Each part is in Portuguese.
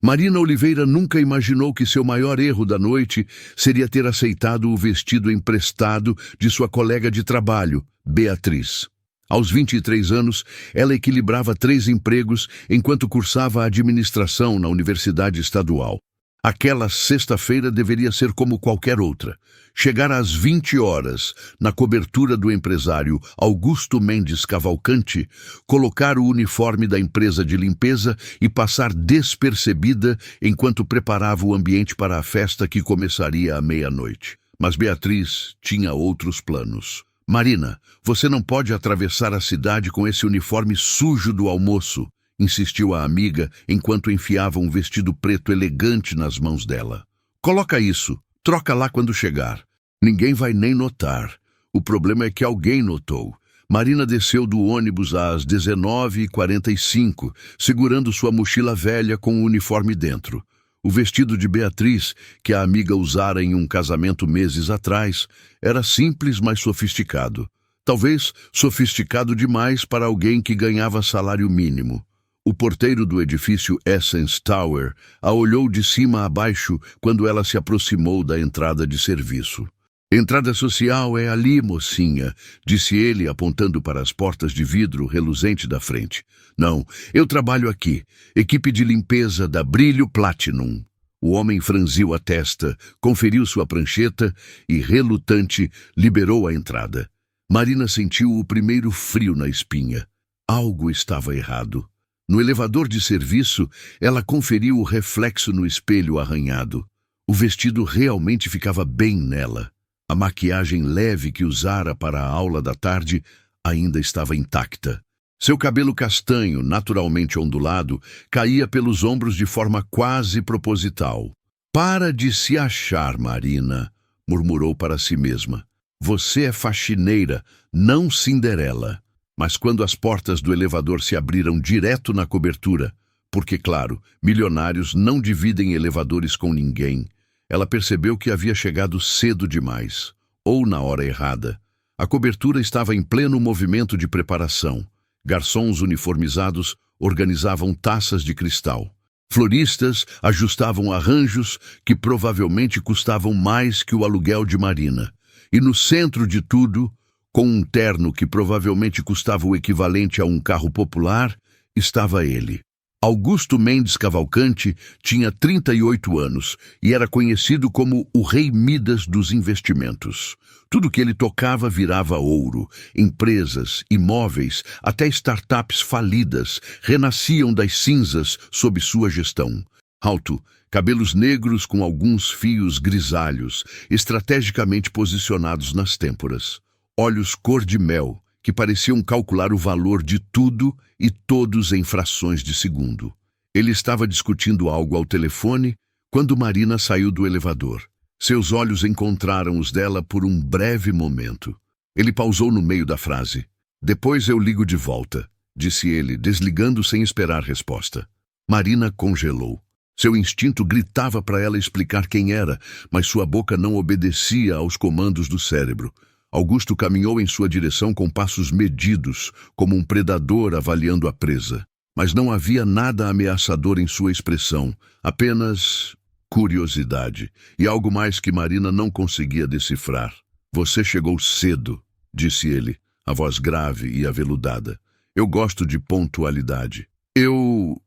Marina Oliveira nunca imaginou que seu maior erro da noite seria ter aceitado o vestido emprestado de sua colega de trabalho, Beatriz. Aos 23 anos, ela equilibrava 3 empregos enquanto cursava administração na Universidade Estadual. Aquela sexta-feira deveria ser como qualquer outra. Chegar às 20 horas, na cobertura do empresário Augusto Mendes Cavalcante, colocar o uniforme da empresa de limpeza e passar despercebida enquanto preparava o ambiente para a festa que começaria à meia-noite. Mas Beatriz tinha outros planos. Marina, você não pode atravessar a cidade com esse uniforme sujo do almoço, insistiu a amiga enquanto enfiava um vestido preto elegante nas mãos dela. Coloca isso, troca lá quando chegar. Ninguém vai nem notar. O problema é que alguém notou. Marina desceu do ônibus às 19h45, segurando sua mochila velha com o uniforme dentro. O vestido de Beatriz, que a amiga usara em um casamento meses atrás, era simples, mas sofisticado. Talvez sofisticado demais para alguém que ganhava salário mínimo. O porteiro do edifício Essence Tower a olhou de cima a baixo quando ela se aproximou da entrada de serviço. Entrada social é ali, mocinha, disse ele apontando para as portas de vidro reluzente da frente. Não, eu trabalho aqui, equipe de limpeza da Brilho Platinum. O homem franziu a testa, conferiu sua prancheta e, relutante, liberou a entrada. Marina sentiu o primeiro frio na espinha. Algo estava errado. No elevador de serviço, ela conferiu o reflexo no espelho arranhado. O vestido realmente ficava bem nela. A maquiagem leve que usara para a aula da tarde ainda estava intacta. Seu cabelo castanho, naturalmente ondulado, caía pelos ombros de forma quase proposital. Para de se achar, Marina, murmurou para si mesma. Você é faxineira, não Cinderela. Mas quando as portas do elevador se abriram direto na cobertura, porque, claro, milionários não dividem elevadores com ninguém, ela percebeu que havia chegado cedo demais, ou na hora errada. A cobertura estava em pleno movimento de preparação. Garçons uniformizados organizavam taças de cristal. Floristas ajustavam arranjos que provavelmente custavam mais que o aluguel de Marina. E no centro de tudo, com um terno que provavelmente custava o equivalente a um carro popular, estava ele. Augusto Mendes Cavalcante tinha 38 anos e era conhecido como o Rei Midas dos investimentos. Tudo que ele tocava virava ouro. Empresas, imóveis, até startups falidas renasciam das cinzas sob sua gestão. Alto, cabelos negros com alguns fios grisalhos, estrategicamente posicionados nas têmporas. Olhos cor de mel, que pareciam calcular o valor de tudo e todos em frações de segundo. Ele estava discutindo algo ao telefone quando Marina saiu do elevador. Seus olhos encontraram os dela por um breve momento. Ele pausou no meio da frase. Depois eu ligo de volta, disse ele, desligando sem esperar resposta. Marina congelou. Seu instinto gritava para ela explicar quem era, mas sua boca não obedecia aos comandos do cérebro. Augusto caminhou em sua direção com passos medidos, como um predador avaliando a presa. Mas não havia nada ameaçador em sua expressão, apenas curiosidade, e algo mais que Marina não conseguia decifrar. Você chegou cedo, disse ele, a voz grave e aveludada. Eu gosto de pontualidade. Eu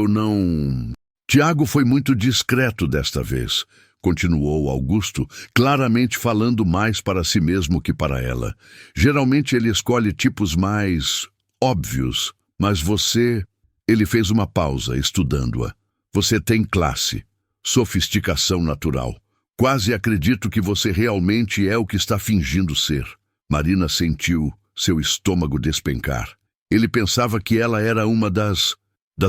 não... Tiago foi muito discreto desta vez, continuou Augusto, claramente falando mais para si mesmo que para ela. Geralmente ele escolhe tipos mais óbvios, mas você... Ele fez uma pausa, estudando-a. Você tem classe, sofisticação natural. Quase acredito que você realmente é o que está fingindo ser. Marina sentiu seu estômago despencar. Ele pensava que ela era uma das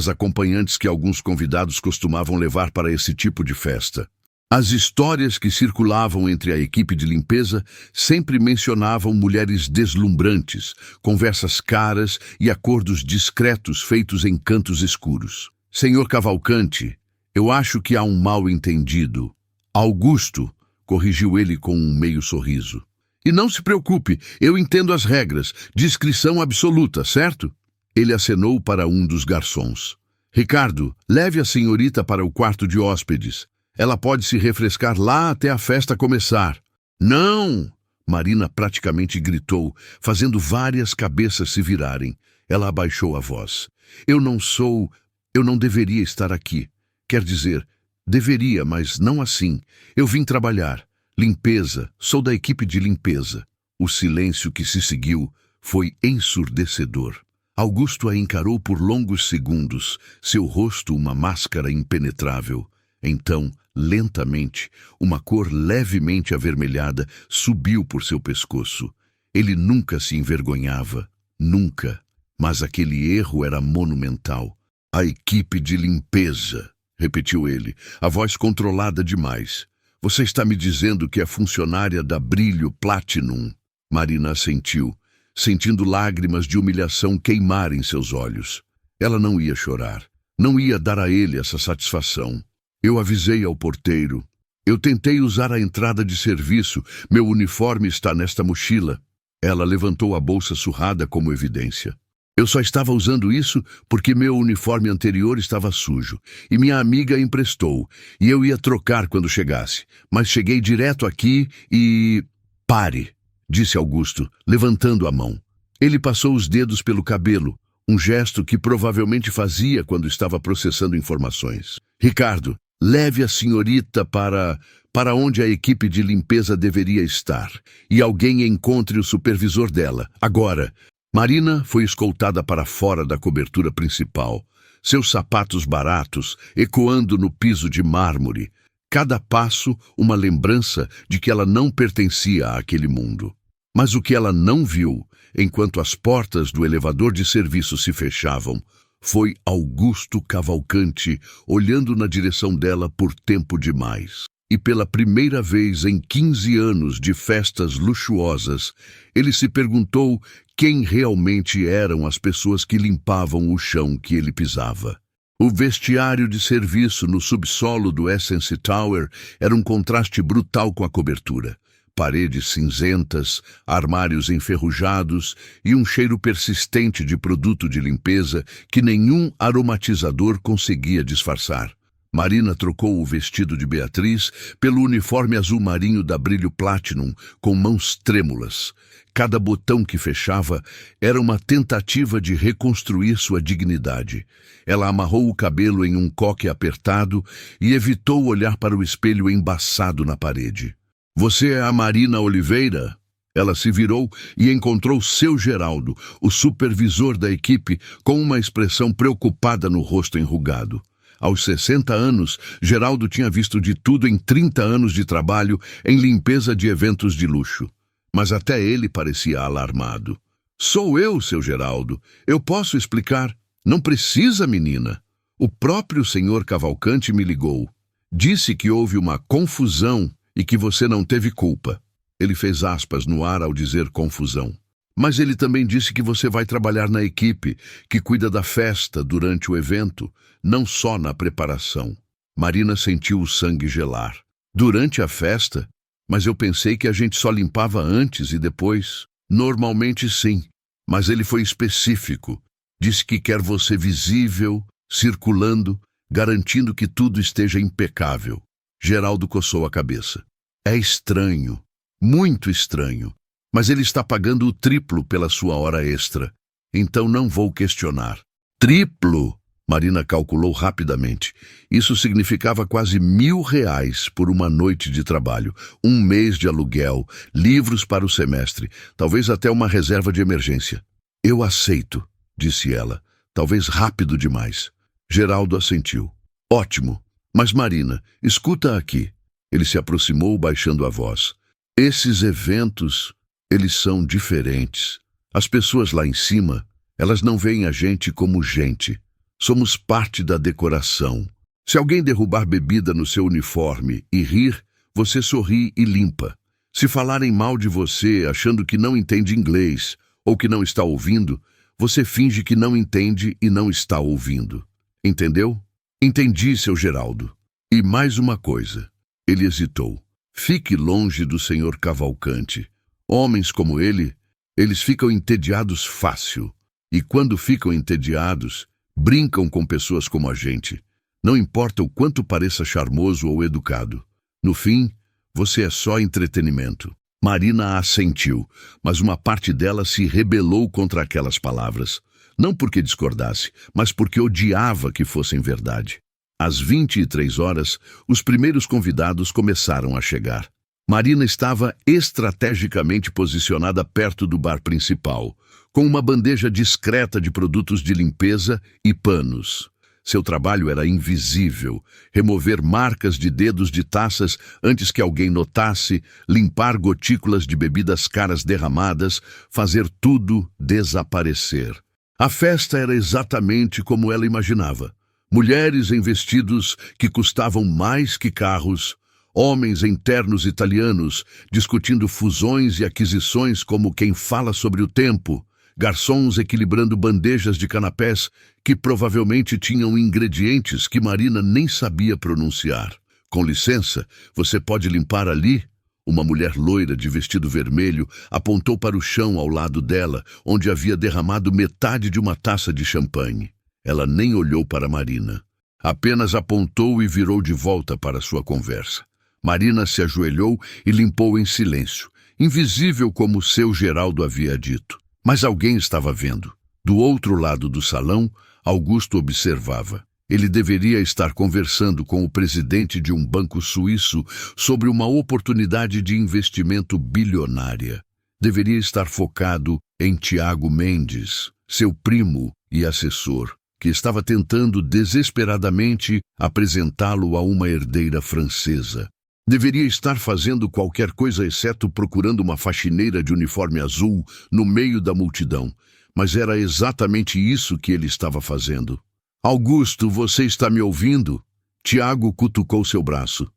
acompanhantes que alguns convidados costumavam levar para esse tipo de festa. As histórias que circulavam entre a equipe de limpeza sempre mencionavam mulheres deslumbrantes, conversas caras e acordos discretos feitos em cantos escuros. Senhor Cavalcante, eu acho que há um mal-entendido. Augusto, corrigiu ele com um meio sorriso. E não se preocupe, eu entendo as regras. Discrição absoluta, certo? Ele acenou para um dos garçons. Ricardo, leve a senhorita para o quarto de hóspedes. Ela pode se refrescar lá até a festa começar. Não! Marina praticamente gritou, fazendo várias cabeças se virarem. Ela abaixou a voz. Eu não deveria estar aqui. Quer dizer, deveria, mas não assim. Eu vim trabalhar. Limpeza, sou da equipe de limpeza. O silêncio que se seguiu foi ensurdecedor. Augusto a encarou por longos segundos, seu rosto uma máscara impenetrável. Então, lentamente, uma cor levemente avermelhada subiu por seu pescoço. Ele nunca se envergonhava, nunca. Mas aquele erro era monumental. A equipe de limpeza, repetiu ele, a voz controlada demais. Você está me dizendo que é funcionária da Brilho Platinum? Marina assentiu, sentindo lágrimas de humilhação queimar em seus olhos. Ela não ia chorar, não ia dar a ele essa satisfação. Eu avisei ao porteiro. Eu tentei usar a entrada de serviço. Meu uniforme está nesta mochila. Ela levantou a bolsa surrada como evidência. Eu só estava usando isso porque meu uniforme anterior estava sujo, e minha amiga emprestou, e eu ia trocar quando chegasse. Mas cheguei direto aqui e... Pare, disse Augusto, levantando a mão. Ele passou os dedos pelo cabelo, um gesto que provavelmente fazia quando estava processando informações. Ricardo, leve a senhorita para onde a equipe de limpeza deveria estar, e alguém encontre o supervisor dela, agora. Marina foi escoltada para fora da cobertura principal, seus sapatos baratos ecoando no piso de mármore, cada passo uma lembrança de que ela não pertencia àquele mundo. Mas o que ela não viu, enquanto as portas do elevador de serviço se fechavam, foi Augusto Cavalcanti olhando na direção dela por tempo demais. E pela primeira vez em 15 anos de festas luxuosas, ele se perguntou quem realmente eram as pessoas que limpavam o chão que ele pisava. O vestiário de serviço no subsolo do Essence Tower era um contraste brutal com a cobertura. Paredes cinzentas, armários enferrujados e um cheiro persistente de produto de limpeza que nenhum aromatizador conseguia disfarçar. Marina trocou o vestido de Beatriz pelo uniforme azul marinho da Brilho Platinum, com mãos trêmulas. Cada botão que fechava era uma tentativa de reconstruir sua dignidade. Ela amarrou o cabelo em um coque apertado e evitou olhar para o espelho embaçado na parede. Você é a Marina Oliveira? Ela se virou e encontrou seu Geraldo, o supervisor da equipe, com uma expressão preocupada no rosto enrugado. Aos 60 anos, Geraldo tinha visto de tudo em 30 anos de trabalho em limpeza de eventos de luxo. Mas até ele parecia alarmado. Sou eu, seu Geraldo. Eu posso explicar. Não precisa, menina. O próprio senhor Cavalcanti me ligou. Disse que houve uma confusão e que você não teve culpa. Ele fez aspas no ar ao dizer confusão. Mas ele também disse que você vai trabalhar na equipe, que cuida da festa durante o evento, não só na preparação. Marina sentiu o sangue gelar. Durante a festa? Mas eu pensei que a gente só limpava antes e depois. Normalmente sim, mas ele foi específico. Disse que quer você visível, circulando, garantindo que tudo esteja impecável. Geraldo coçou a cabeça. É estranho, muito estranho. Mas ele está pagando o triplo pela sua hora extra. Então não vou questionar. Triplo? Marina calculou rapidamente. Isso significava quase R$1.000 por uma noite de trabalho, um mês de aluguel, livros para o semestre, talvez até uma reserva de emergência. Eu aceito, disse ela, talvez rápido demais. Geraldo assentiu. Ótimo. Mas Marina, escuta aqui. Ele se aproximou, baixando a voz. Esses eventos... eles são diferentes. As pessoas lá em cima, elas não veem a gente como gente. Somos parte da decoração. Se alguém derrubar bebida no seu uniforme e rir, você sorri e limpa. Se falarem mal de você achando que não entende inglês ou que não está ouvindo, você finge que não entende e não está ouvindo. Entendeu? Entendi, seu Geraldo. E mais uma coisa. Ele hesitou. Fique longe do senhor Cavalcanti. Homens como ele, eles ficam entediados fácil. E quando ficam entediados, brincam com pessoas como a gente. Não importa o quanto pareça charmoso ou educado. No fim, você é só entretenimento. Marina assentiu, mas uma parte dela se rebelou contra aquelas palavras. Não porque discordasse, mas porque odiava que fossem verdade. Às 23 horas, os primeiros convidados começaram a chegar. Marina estava estrategicamente posicionada perto do bar principal, com uma bandeja discreta de produtos de limpeza e panos. Seu trabalho era invisível: remover marcas de dedos de taças antes que alguém notasse, limpar gotículas de bebidas caras derramadas, fazer tudo desaparecer. A festa era exatamente como ela imaginava. Mulheres em vestidos que custavam mais que carros, homens em ternos italianos discutindo fusões e aquisições como quem fala sobre o tempo, garçons equilibrando bandejas de canapés que provavelmente tinham ingredientes que Marina nem sabia pronunciar. Com licença, você pode limpar ali? Uma mulher loira de vestido vermelho apontou para o chão ao lado dela, onde havia derramado metade de uma taça de champanhe. Ela nem olhou para Marina. Apenas apontou e virou de volta para sua conversa. Marina se ajoelhou e limpou em silêncio, invisível como seu Geraldo havia dito. Mas alguém estava vendo. Do outro lado do salão, Augusto observava. Ele deveria estar conversando com o presidente de um banco suíço sobre uma oportunidade de investimento bilionária. Deveria estar focado em Tiago Mendes, seu primo e assessor, que estava tentando desesperadamente apresentá-lo a uma herdeira francesa. Deveria estar fazendo qualquer coisa exceto procurando uma faxineira de uniforme azul no meio da multidão, mas era exatamente isso que ele estava fazendo. Augusto, você está me ouvindo? Tiago cutucou seu braço.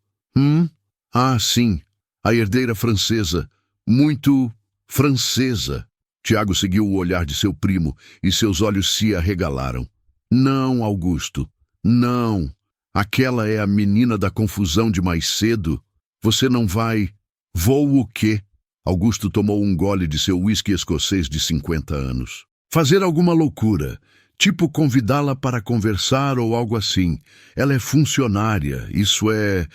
Ah, sim, a herdeira francesa, muito francesa. Tiago seguiu o olhar de seu primo e seus olhos se arregalaram. Não, Augusto, não. Aquela é a menina da confusão de mais cedo. Você não vai... Vou o quê? Augusto tomou um gole de seu uísque escocês de 50 anos. Fazer alguma loucura, tipo convidá-la para conversar ou algo assim. Ela é funcionária, isso é...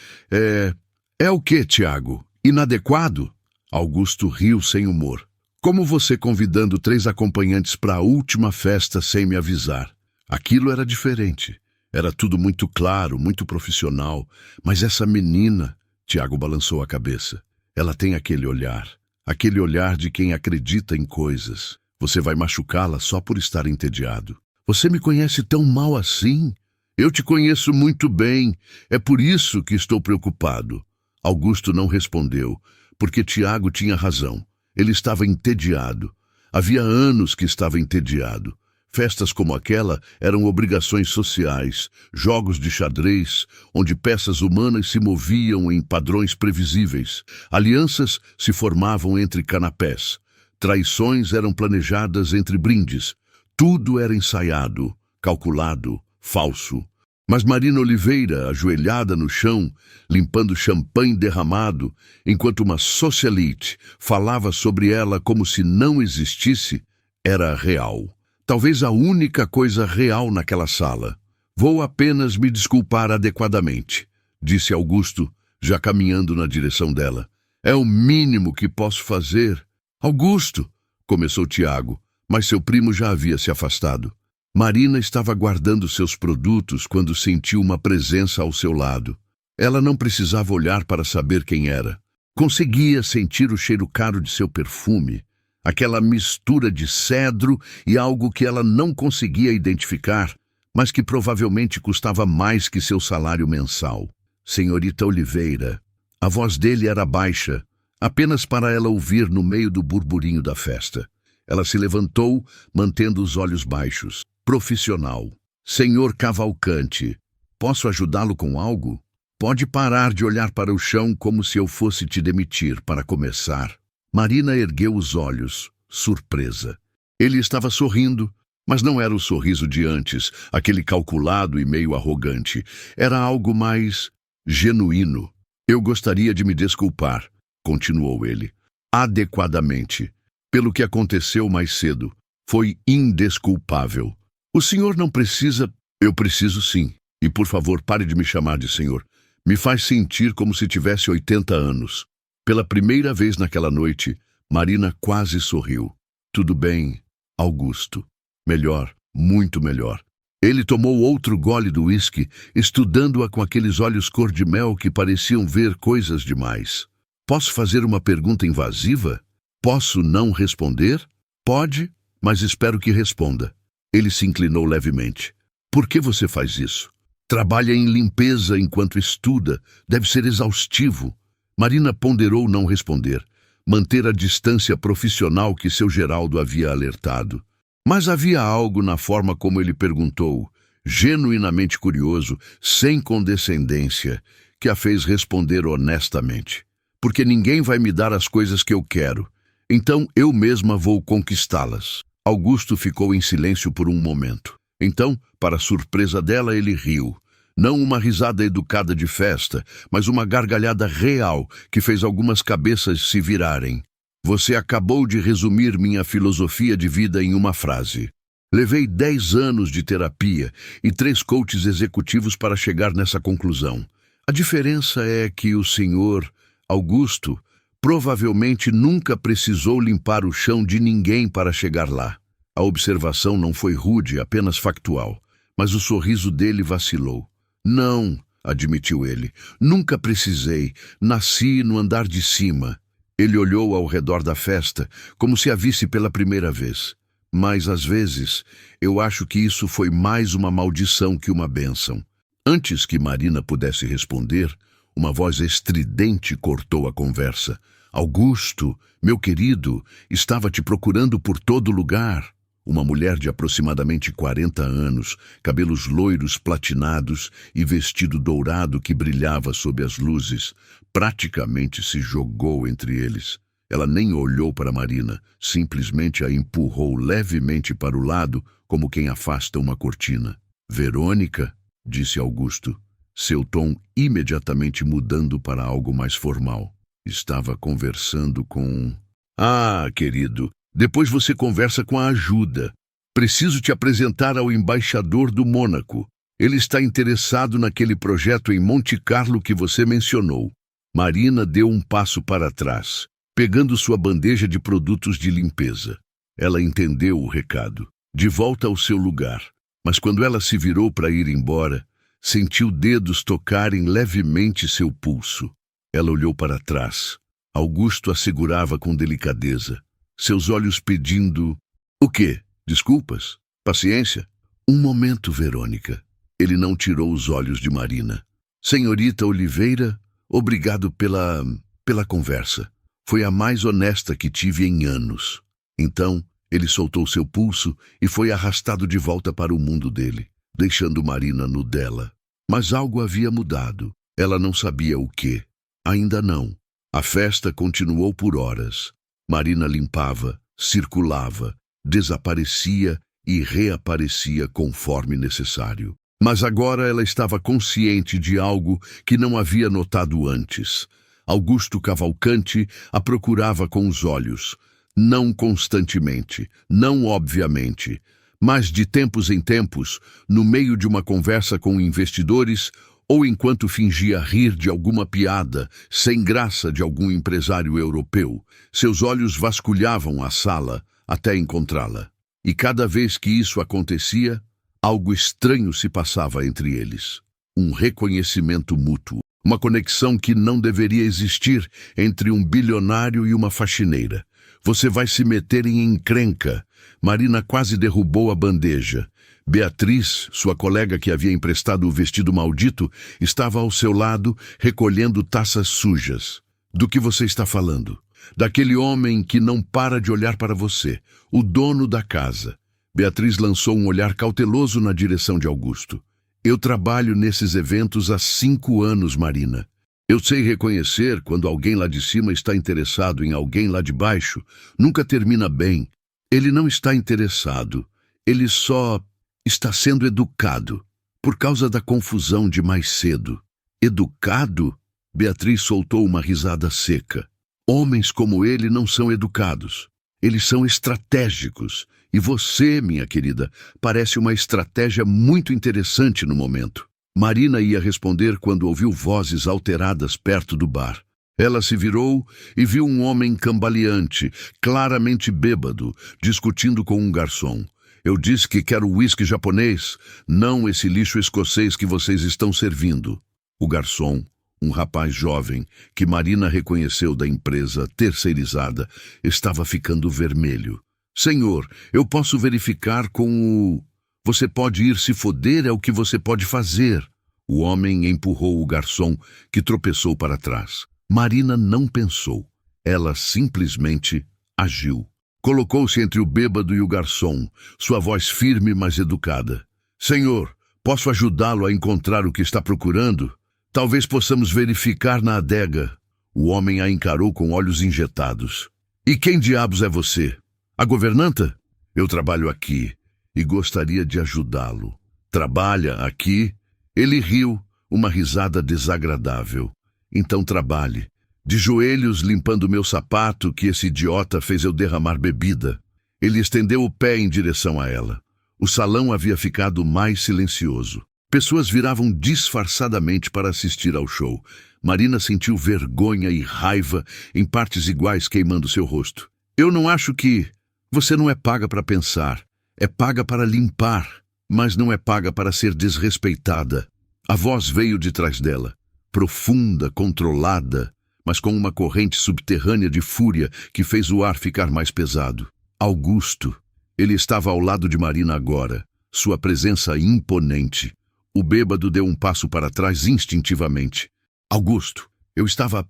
É o quê, Tiago? Inadequado? Augusto riu sem humor. Como você convidando 3 acompanhantes para a última festa sem me avisar? Aquilo era diferente. Era tudo muito claro, muito profissional. Mas essa menina... Tiago balançou a cabeça. Ela tem aquele olhar de quem acredita em coisas. Você vai machucá-la só por estar entediado. Você me conhece tão mal assim? Eu te conheço muito bem. É por isso que estou preocupado. Augusto não respondeu, porque Tiago tinha razão. Ele estava entediado. Havia anos que estava entediado. Festas como aquela eram obrigações sociais, jogos de xadrez, onde peças humanas se moviam em padrões previsíveis. Alianças se formavam entre canapés. Traições eram planejadas entre brindes. Tudo era ensaiado, calculado, falso. Mas Marina Oliveira, ajoelhada no chão, limpando champanhe derramado, enquanto uma socialite falava sobre ela como se não existisse, era real. Talvez a única coisa real naquela sala. Vou apenas me desculpar adequadamente, disse Augusto, já caminhando na direção dela. É o mínimo que posso fazer. Augusto, começou Tiago, mas seu primo já havia se afastado. Marina estava guardando seus produtos quando sentiu uma presença ao seu lado. Ela não precisava olhar para saber quem era. Conseguia sentir o cheiro caro de seu perfume, aquela mistura de cedro e algo que ela não conseguia identificar, mas que provavelmente custava mais que seu salário mensal. Senhorita Oliveira. A voz dele era baixa, apenas para ela ouvir no meio do burburinho da festa. Ela se levantou, mantendo os olhos baixos. Profissional. Senhor Cavalcante, posso ajudá-lo com algo? Pode parar de olhar para o chão como se eu fosse te demitir, para começar. Marina ergueu os olhos, surpresa. Ele estava sorrindo, mas não era o sorriso de antes, aquele calculado e meio arrogante. Era algo mais genuíno. Eu gostaria de me desculpar, continuou ele, adequadamente, pelo que aconteceu mais cedo. Foi indesculpável. O senhor não precisa... Eu preciso sim. E por favor, pare de me chamar de senhor. Me faz sentir como se tivesse 80 anos. Pela primeira vez naquela noite, Marina quase sorriu. Tudo bem, Augusto. Melhor, muito melhor. Ele tomou outro gole do uísque, estudando-a com aqueles olhos cor-de-mel que pareciam ver coisas demais. Posso fazer uma pergunta invasiva? Posso não responder? Pode, mas espero que responda. Ele se inclinou levemente. Por que você faz isso? Trabalha em limpeza enquanto estuda. Deve ser exaustivo. Marina ponderou não responder. Manter a distância profissional que seu Geraldo havia alertado. Mas havia algo na forma como ele perguntou, genuinamente curioso, sem condescendência, que a fez responder honestamente. Porque ninguém vai me dar as coisas que eu quero. Então eu mesma vou conquistá-las. Augusto ficou em silêncio por um momento. Então, para surpresa dela, ele riu. Não uma risada educada de festa, mas uma gargalhada real que fez algumas cabeças se virarem. Você acabou de resumir minha filosofia de vida em uma frase. Levei 10 anos de terapia e 3 coaches executivos para chegar nessa conclusão. A diferença é que o senhor Augusto provavelmente nunca precisou limpar o chão de ninguém para chegar lá. A observação não foi rude, apenas factual, mas o sorriso dele vacilou. Não, admitiu ele, nunca precisei, nasci no andar de cima. Ele olhou ao redor da festa, como se a visse pela primeira vez. Mas, às vezes, eu acho que isso foi mais uma maldição que uma bênção. Antes que Marina pudesse responder, uma voz estridente cortou a conversa. Augusto, meu querido, estava te procurando por todo lugar. Uma mulher de aproximadamente 40 anos, cabelos loiros platinados e vestido dourado que brilhava sob as luzes, praticamente se jogou entre eles. Ela nem olhou para Marina, simplesmente a empurrou levemente para o lado, como quem afasta uma cortina. Verônica, disse Augusto, seu tom imediatamente mudando para algo mais formal. Estava conversando com... Ah, querido, depois você conversa com a ajuda. Preciso te apresentar ao embaixador do Mônaco. Ele está interessado naquele projeto em Monte Carlo que você mencionou. Marina deu um passo para trás, pegando sua bandeja de produtos de limpeza. Ela entendeu o recado. De volta ao seu lugar. Mas quando ela se virou para ir embora, sentiu dedos tocarem levemente seu pulso. Ela olhou para trás. Augusto a segurava com delicadeza. Seus olhos pedindo... O quê? Desculpas? Paciência? Um momento, Verônica. Ele não tirou os olhos de Marina. Senhorita Oliveira, obrigado pela conversa. Foi a mais honesta que tive em anos. Então, ele soltou seu pulso e foi arrastado de volta para o mundo dele, deixando Marina no dela. Mas algo havia mudado. Ela não sabia o quê. Ainda não. A festa continuou por horas. Marina limpava, circulava, desaparecia e reaparecia conforme necessário. Mas agora ela estava consciente de algo que não havia notado antes. Augusto Cavalcanti a procurava com os olhos, não constantemente, não obviamente, mas de tempos em tempos, no meio de uma conversa com investidores ou enquanto fingia rir de alguma piada sem graça de algum empresário europeu. Seus olhos vasculhavam a sala até encontrá-la. E cada vez que isso acontecia, algo estranho se passava entre eles. Um reconhecimento mútuo. Uma conexão que não deveria existir entre um bilionário e uma faxineira. Você vai se meter em encrenca. Marina quase derrubou a bandeja. Beatriz, sua colega que havia emprestado o vestido maldito, estava ao seu lado, recolhendo taças sujas. Do que você está falando? Daquele homem que não para de olhar para você, o dono da casa. Beatriz lançou um olhar cauteloso na direção de Augusto. Eu trabalho nesses eventos há 5 anos, Marina. Eu sei reconhecer quando alguém lá de cima está interessado em alguém lá de baixo. Nunca termina bem. Ele não está interessado. Ele só está sendo educado. Por causa da confusão de mais cedo. Educado? Beatriz soltou uma risada seca. Homens como ele não são educados. Eles são estratégicos. E você, minha querida, parece uma estratégia muito interessante no momento. Marina ia responder quando ouviu vozes alteradas perto do bar. Ela se virou e viu um homem cambaleante, claramente bêbado, discutindo com um garçom. Eu disse que quero uísque japonês, não esse lixo escocês que vocês estão servindo. O garçom, um rapaz jovem, que Marina reconheceu da empresa terceirizada, estava ficando vermelho. Senhor, eu posso verificar com o... Você pode ir se foder, é o que você pode fazer. O homem empurrou o garçom, que tropeçou para trás. Marina não pensou. Ela simplesmente agiu. Colocou-se entre o bêbado e o garçom, sua voz firme, mas educada. Senhor, posso ajudá-lo a encontrar o que está procurando? Talvez possamos verificar na adega. O homem a encarou com olhos injetados. E quem diabos é você? A governanta? Eu trabalho aqui e gostaria de ajudá-lo. Trabalha aqui? Ele riu, uma risada desagradável. Então trabalhe. De joelhos limpando meu sapato que esse idiota fez eu derramar bebida. Ele estendeu o pé em direção a ela. O salão havia ficado mais silencioso. Pessoas viravam disfarçadamente para assistir ao show. Marina sentiu vergonha e raiva em partes iguais queimando seu rosto. Eu não acho que... Você não é paga para pensar. É paga para limpar, mas não é paga para ser desrespeitada. A voz veio de trás dela, profunda, controlada, mas com uma corrente subterrânea de fúria que fez o ar ficar mais pesado. Augusto. Ele estava ao lado de Marina agora, sua presença imponente. O bêbado deu um passo para trás instintivamente. Augusto, eu estava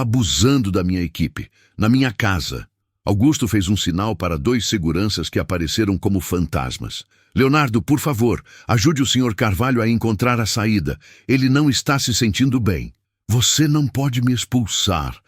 abusando da minha equipe, na minha casa. Augusto fez um sinal para 2 seguranças que apareceram como fantasmas. Leonardo, por favor, ajude o Sr. Carvalho a encontrar a saída. Ele não está se sentindo bem. Você não pode me expulsar.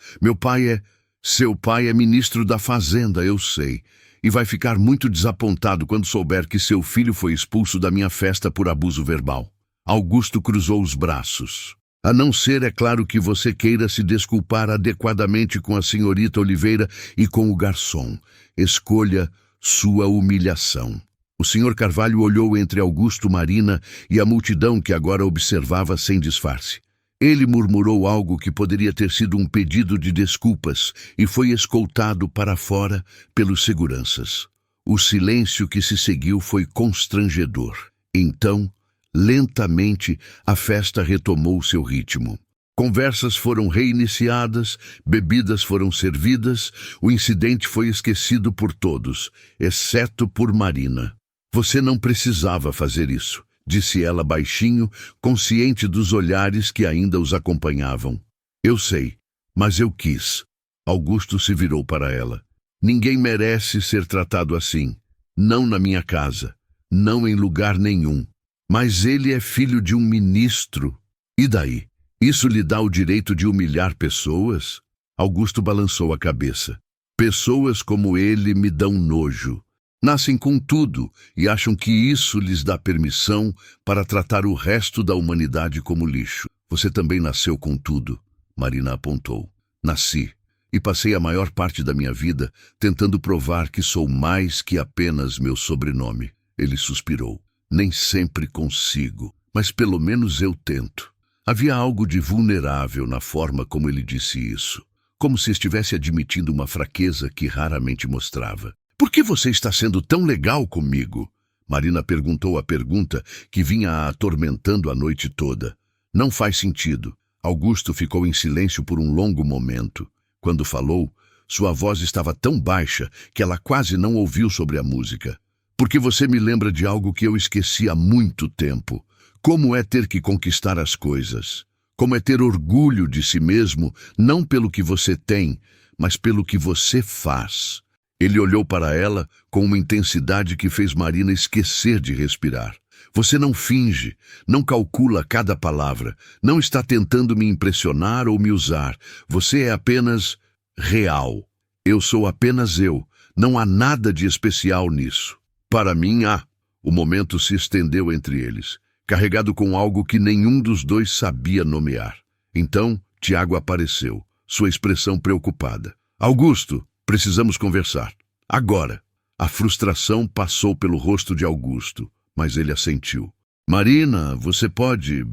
Seu pai é ministro da Fazenda, eu sei. E vai ficar muito desapontado quando souber que seu filho foi expulso da minha festa por abuso verbal. Augusto cruzou os braços. A não ser, é claro, que você queira se desculpar adequadamente com a senhorita Oliveira e com o garçom. Escolha sua humilhação. O Sr. Carvalho olhou entre Augusto, Marina e a multidão que agora observava sem disfarce. Ele murmurou algo que poderia ter sido um pedido de desculpas e foi escoltado para fora pelos seguranças. O silêncio que se seguiu foi constrangedor. Então, lentamente, a festa retomou seu ritmo. Conversas foram reiniciadas, bebidas foram servidas, o incidente foi esquecido por todos, exceto por Marina. Você não precisava fazer isso, disse ela baixinho, consciente dos olhares que ainda os acompanhavam. Eu sei, mas eu quis. Augusto se virou para ela. Ninguém merece ser tratado assim. Não na minha casa, não em lugar nenhum. Mas ele é filho de um ministro. E daí? Isso lhe dá o direito de humilhar pessoas? Augusto balançou a cabeça. Pessoas como ele me dão nojo. Nascem com tudo e acham que isso lhes dá permissão para tratar o resto da humanidade como lixo. Você também nasceu com tudo, Marina apontou. Nasci e passei a maior parte da minha vida tentando provar que sou mais que apenas meu sobrenome. Ele suspirou. Nem sempre consigo, mas pelo menos eu tento. Havia algo de vulnerável na forma como ele disse isso, como se estivesse admitindo uma fraqueza que raramente mostrava. Por que você está sendo tão legal comigo? Marina perguntou a pergunta que vinha a atormentando a noite toda. Não faz sentido. Augusto ficou em silêncio por um longo momento. Quando falou, sua voz estava tão baixa que ela quase não ouviu sobre a música. Porque você me lembra de algo que eu esqueci há muito tempo. Como é ter que conquistar as coisas. Como é ter orgulho de si mesmo, não pelo que você tem, mas pelo que você faz. Ele olhou para ela com uma intensidade que fez Marina esquecer de respirar. Você não finge, não calcula cada palavra, não está tentando me impressionar ou me usar. Você é apenas real. Eu sou apenas eu. Não há nada de especial nisso. Para mim, há. O momento se estendeu entre eles, carregado com algo que nenhum dos dois sabia nomear. Então, Tiago apareceu, sua expressão preocupada. Augusto! Precisamos conversar. Agora. A frustração passou pelo rosto de Augusto, mas ele assentiu. Marina, você pode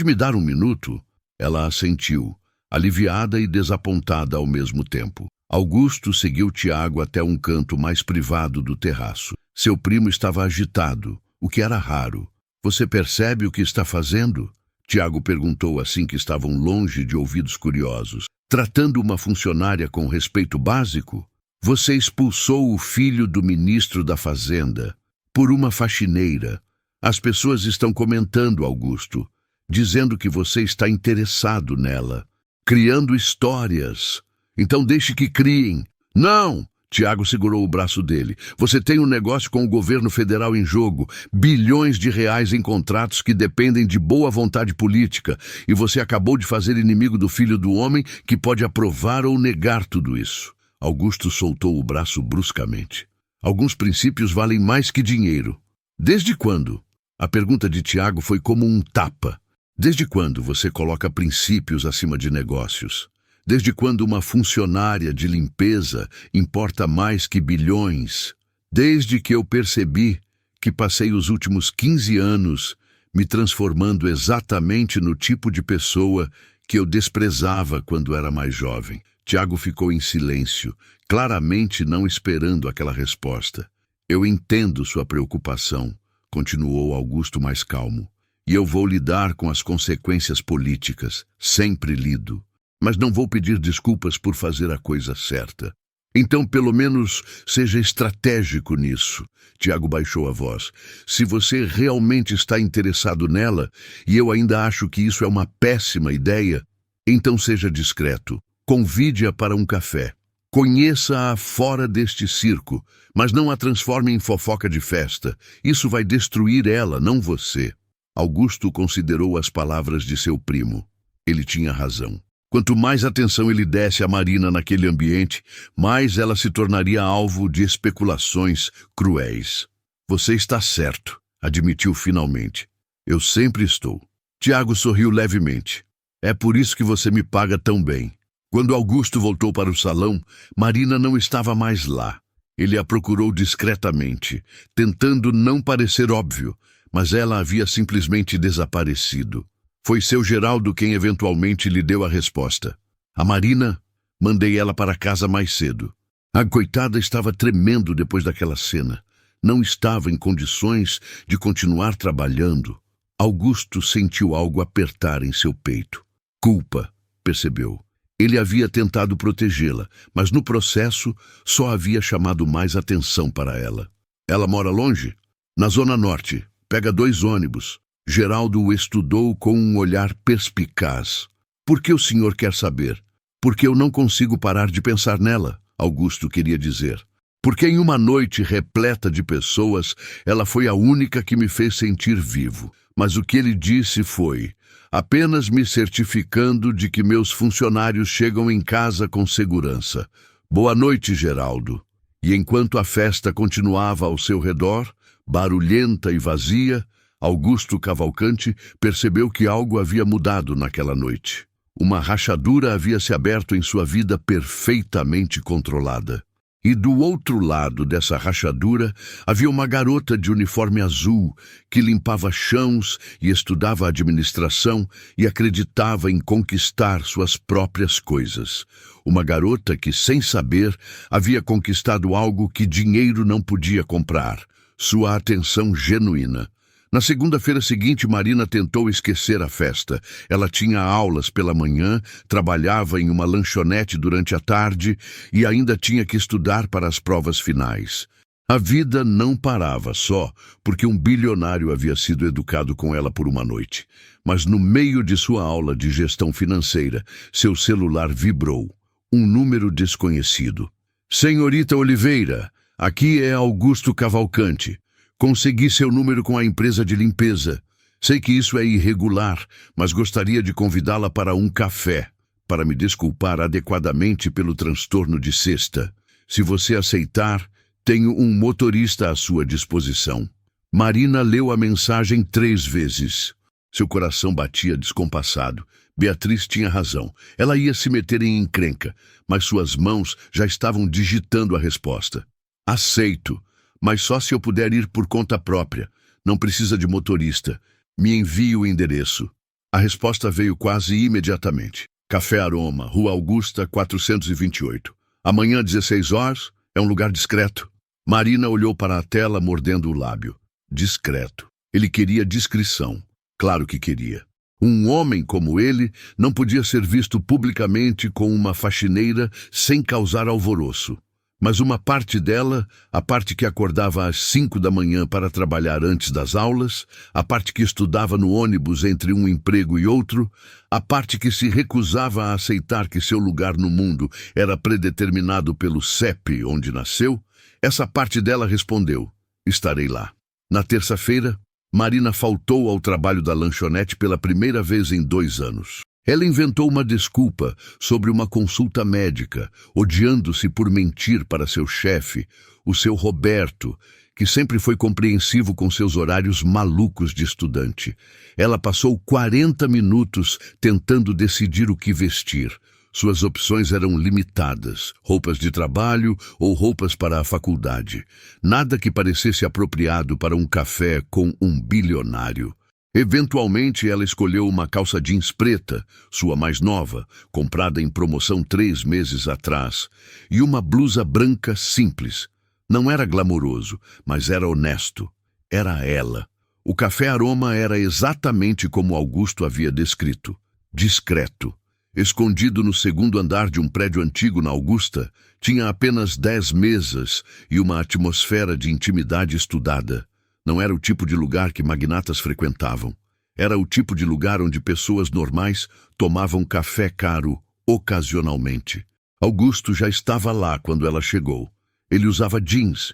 me dar um minuto? Ela assentiu, aliviada e desapontada ao mesmo tempo. Augusto seguiu Tiago até um canto mais privado do terraço. Seu primo estava agitado, o que era raro. Você percebe o que está fazendo? Tiago perguntou assim que estavam longe de ouvidos curiosos. Tratando uma funcionária com respeito básico? Você expulsou o filho do ministro da Fazenda por uma faxineira. As pessoas estão comentando, Augusto, dizendo que você está interessado nela, criando histórias. Então deixe que criem. Não! Tiago segurou o braço dele. Você tem um negócio com o governo federal em jogo, bilhões de reais em contratos que dependem de boa vontade política, e você acabou de fazer inimigo do filho do homem que pode aprovar ou negar tudo isso. Augusto soltou o braço bruscamente. Alguns princípios valem mais que dinheiro. Desde quando? A pergunta de Tiago foi como um tapa. Desde quando você coloca princípios acima de negócios? Desde quando uma funcionária de limpeza importa mais que bilhões? Desde que eu percebi que passei os últimos 15 anos me transformando exatamente no tipo de pessoa que eu desprezava quando era mais jovem. Tiago ficou em silêncio, claramente não esperando aquela resposta. Eu entendo sua preocupação, continuou Augusto mais calmo, e eu vou lidar com as consequências políticas, sempre lido. Mas não vou pedir desculpas por fazer a coisa certa. Então, pelo menos, seja estratégico nisso. Tiago baixou a voz. Se você realmente está interessado nela, e eu ainda acho que isso é uma péssima ideia, então seja discreto. Convide-a para um café. Conheça-a fora deste circo, mas não a transforme em fofoca de festa. Isso vai destruir ela, não você. Augusto considerou as palavras de seu primo. Ele tinha razão. Quanto mais atenção ele desse a Marina naquele ambiente, mais ela se tornaria alvo de especulações cruéis. Você está certo, admitiu finalmente. Eu sempre estou. Tiago sorriu levemente. É por isso que você me paga tão bem. Quando Augusto voltou para o salão, Marina não estava mais lá. Ele a procurou discretamente, tentando não parecer óbvio, mas ela havia simplesmente desaparecido. Foi seu Geraldo quem eventualmente lhe deu a resposta. A Marina, mandei ela para casa mais cedo. A coitada estava tremendo depois daquela cena. Não estava em condições de continuar trabalhando. Augusto sentiu algo apertar em seu peito. Culpa, percebeu. Ele havia tentado protegê-la, mas no processo só havia chamado mais atenção para ela. Ela mora longe? Na Zona Norte. Pega 2 ônibus. Geraldo o estudou com um olhar perspicaz. Por que o senhor quer saber? Porque eu não consigo parar de pensar nela, Augusto queria dizer. Porque em uma noite repleta de pessoas, ela foi a única que me fez sentir vivo. Mas o que ele disse foi, apenas me certificando de que meus funcionários chegam em casa com segurança. Boa noite, Geraldo. E enquanto a festa continuava ao seu redor, barulhenta e vazia, Augusto Cavalcante percebeu que algo havia mudado naquela noite. Uma rachadura havia se aberto em sua vida perfeitamente controlada. E do outro lado dessa rachadura havia uma garota de uniforme azul que limpava chãos e estudava administração e acreditava em conquistar suas próprias coisas. Uma garota que, sem saber, havia conquistado algo que dinheiro não podia comprar, sua atenção genuína. Na segunda-feira seguinte, Marina tentou esquecer a festa. Ela tinha aulas pela manhã, trabalhava em uma lanchonete durante a tarde e ainda tinha que estudar para as provas finais. A vida não parava só porque um bilionário havia sido educado com ela por uma noite. Mas no meio de sua aula de gestão financeira, seu celular vibrou. Um número desconhecido. Senhorita Oliveira, aqui é Augusto Cavalcante. Consegui seu número com a empresa de limpeza. Sei que isso é irregular, mas gostaria de convidá-la para um café, para me desculpar adequadamente pelo transtorno de sexta. Se você aceitar, tenho um motorista à sua disposição. Marina leu a mensagem 3 vezes. Seu coração batia descompassado. Beatriz tinha razão. Ela ia se meter em encrenca, mas suas mãos já estavam digitando a resposta. Aceito. mas só se eu puder ir por conta própria. Não precisa de motorista. Me envie o endereço. A resposta veio quase imediatamente. Café Aroma, Rua Augusta, 428. Amanhã, 16 horas, é um lugar discreto. Marina olhou para a tela, mordendo o lábio. Discreto. Ele queria discrição. Claro que queria. Um homem como ele não podia ser visto publicamente com uma faxineira sem causar alvoroço. Mas uma parte dela, a parte que acordava às 5 da manhã para trabalhar antes das aulas, a parte que estudava no ônibus entre um emprego e outro, a parte que se recusava a aceitar que seu lugar no mundo era predeterminado pelo CEP onde nasceu, essa parte dela respondeu: estarei lá. Na terça-feira, Marina faltou ao trabalho da lanchonete pela primeira vez em 2 anos. Ela inventou uma desculpa sobre uma consulta médica, odiando-se por mentir para seu chefe, o seu Roberto, que sempre foi compreensivo com seus horários malucos de estudante. Ela passou 40 minutos tentando decidir o que vestir. Suas opções eram limitadas, roupas de trabalho ou roupas para a faculdade. Nada que parecesse apropriado para um café com um bilionário. Eventualmente, ela escolheu uma calça jeans preta, sua mais nova, comprada em promoção 3 meses atrás, e uma blusa branca simples. Não era glamouroso, mas era honesto. Era ela. O Café Aroma era exatamente como Augusto havia descrito. Discreto. Escondido no 2º andar de um prédio antigo na Augusta, tinha apenas 10 mesas e uma atmosfera de intimidade estudada. Não era o tipo de lugar que magnatas frequentavam. Era o tipo de lugar onde pessoas normais tomavam café caro ocasionalmente. Augusto já estava lá quando ela chegou. Ele usava jeans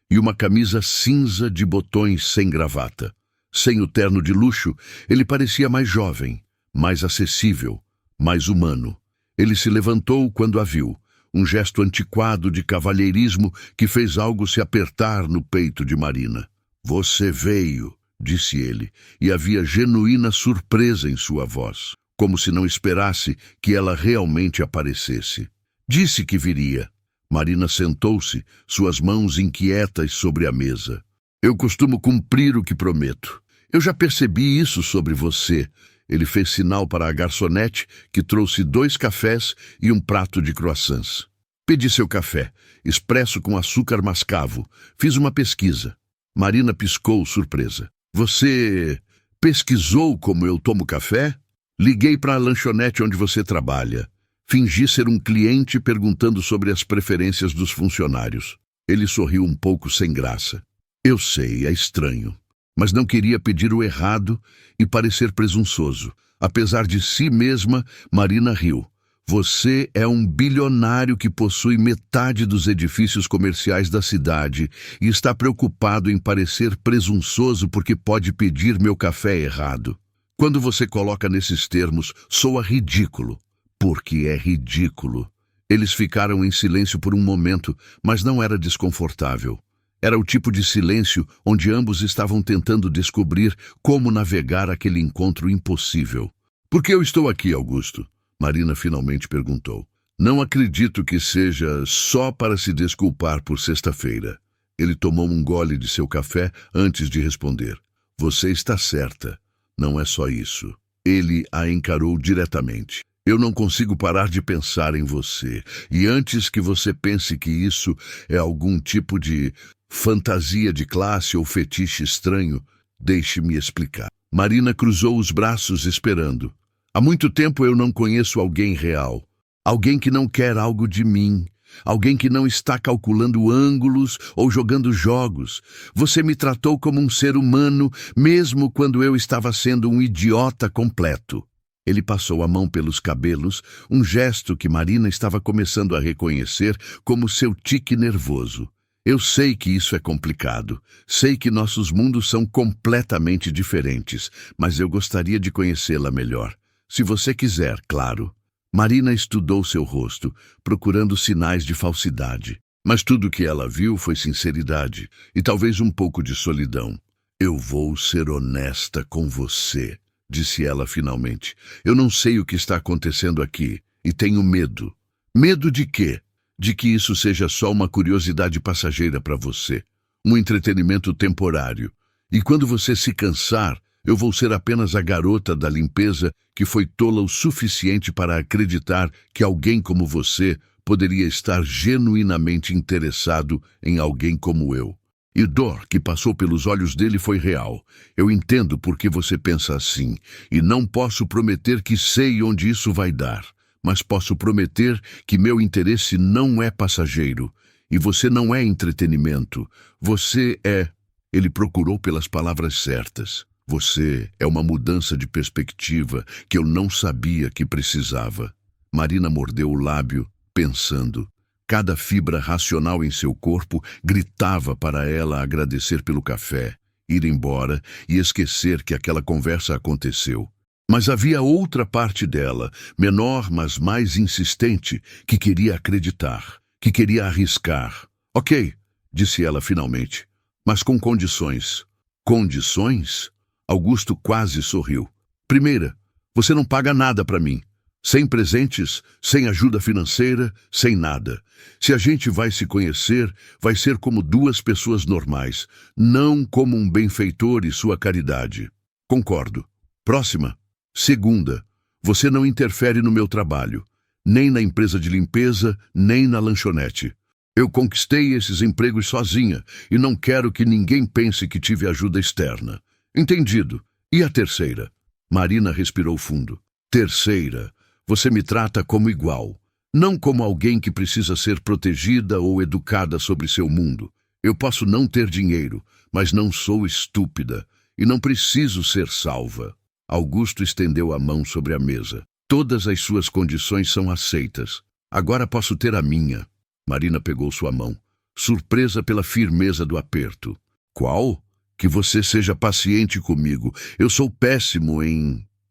e uma camisa cinza de botões sem gravata. Sem o terno de luxo, ele parecia mais jovem, mais acessível, mais humano. Ele se levantou quando a viu. Um gesto antiquado de cavalheirismo que fez algo se apertar no peito de Marina. Você veio, disse ele, e havia genuína surpresa em sua voz, como se não esperasse que ela realmente aparecesse. Disse que viria. Marina sentou-se, suas mãos inquietas sobre a mesa. Eu costumo cumprir o que prometo. Eu já percebi isso sobre você. Ele fez sinal para a garçonete, que trouxe 2 cafés e um prato de croissants. Pedi seu café, expresso com açúcar mascavo. Fiz uma pesquisa. Marina piscou, surpresa. Você pesquisou como eu tomo café? Liguei para a lanchonete onde você trabalha. Fingi ser um cliente perguntando sobre as preferências dos funcionários. Ele sorriu um pouco sem graça. Eu sei, é estranho. Mas não queria pedir o errado e parecer presunçoso. Apesar de si mesma, Marina riu. Você é um bilionário que possui metade dos edifícios comerciais da cidade e está preocupado em parecer presunçoso porque pode pedir meu café errado. Quando você coloca nesses termos, soa ridículo. Porque é ridículo. Eles ficaram em silêncio por um momento, mas não era desconfortável. Era o tipo de silêncio onde ambos estavam tentando descobrir como navegar aquele encontro impossível. Por que eu estou aqui, Augusto? Marina finalmente perguntou. Não acredito que seja só para se desculpar por sexta-feira. Ele tomou um gole de seu café antes de responder. Você está certa. Não é só isso. Ele a encarou diretamente. Eu não consigo parar de pensar em você. E antes que você pense que isso é algum tipo de fantasia de classe ou fetiche estranho, deixe-me explicar. Marina cruzou os braços esperando. Há muito tempo eu não conheço alguém real. Alguém que não quer algo de mim. Alguém que não está calculando ângulos ou jogando jogos. Você me tratou como um ser humano, mesmo quando eu estava sendo um idiota completo. Ele passou a mão pelos cabelos, um gesto que Marina estava começando a reconhecer como seu tique nervoso. Eu sei que isso é complicado. Sei que nossos mundos são completamente diferentes, mas eu gostaria de conhecê-la melhor. Se você quiser, claro. Marina estudou seu rosto, procurando sinais de falsidade. Mas tudo o que ela viu foi sinceridade e talvez um pouco de solidão. Eu vou ser honesta com você, disse ela finalmente. Eu não sei o que está acontecendo aqui e tenho medo. Medo de quê? de que isso seja só uma curiosidade passageira para você, um entretenimento temporário. E quando você se cansar, eu vou ser apenas a garota da limpeza que foi tola o suficiente para acreditar que alguém como você poderia estar genuinamente interessado em alguém como eu. E dor que passou pelos olhos dele foi real. Eu entendo por que você pensa assim, e não posso prometer que sei onde isso vai dar, mas posso prometer que meu interesse não é passageiro, e você não é entretenimento. Você é... Ele procurou pelas palavras certas. Você é uma mudança de perspectiva que eu não sabia que precisava. Marina mordeu o lábio, pensando. Cada fibra racional em seu corpo gritava para ela agradecer pelo café, ir embora e esquecer que aquela conversa aconteceu. Mas havia outra parte dela, menor mas mais insistente, que queria acreditar, que queria arriscar. Ok, disse ela finalmente, mas com condições. Condições? Augusto quase sorriu. Primeira, você não paga nada para mim. Sem presentes, sem ajuda financeira, sem nada. Se a gente vai se conhecer, vai ser como duas pessoas normais, não como um benfeitor e sua caridade. Concordo. Próxima. Segunda, você não interfere no meu trabalho, nem na empresa de limpeza, nem na lanchonete. Eu conquistei esses empregos sozinha e não quero que ninguém pense que tive ajuda externa. Entendido. E a terceira? Marina respirou fundo. Terceira, você me trata como igual, não como alguém que precisa ser protegida ou educada sobre seu mundo. Eu posso não ter dinheiro, mas não sou estúpida e não preciso ser salva. Augusto estendeu a mão sobre a mesa. Todas as suas condições são aceitas. Agora posso ter a minha. Marina pegou sua mão, surpresa pela firmeza do aperto. Qual? Que você seja paciente comigo. Eu sou péssimo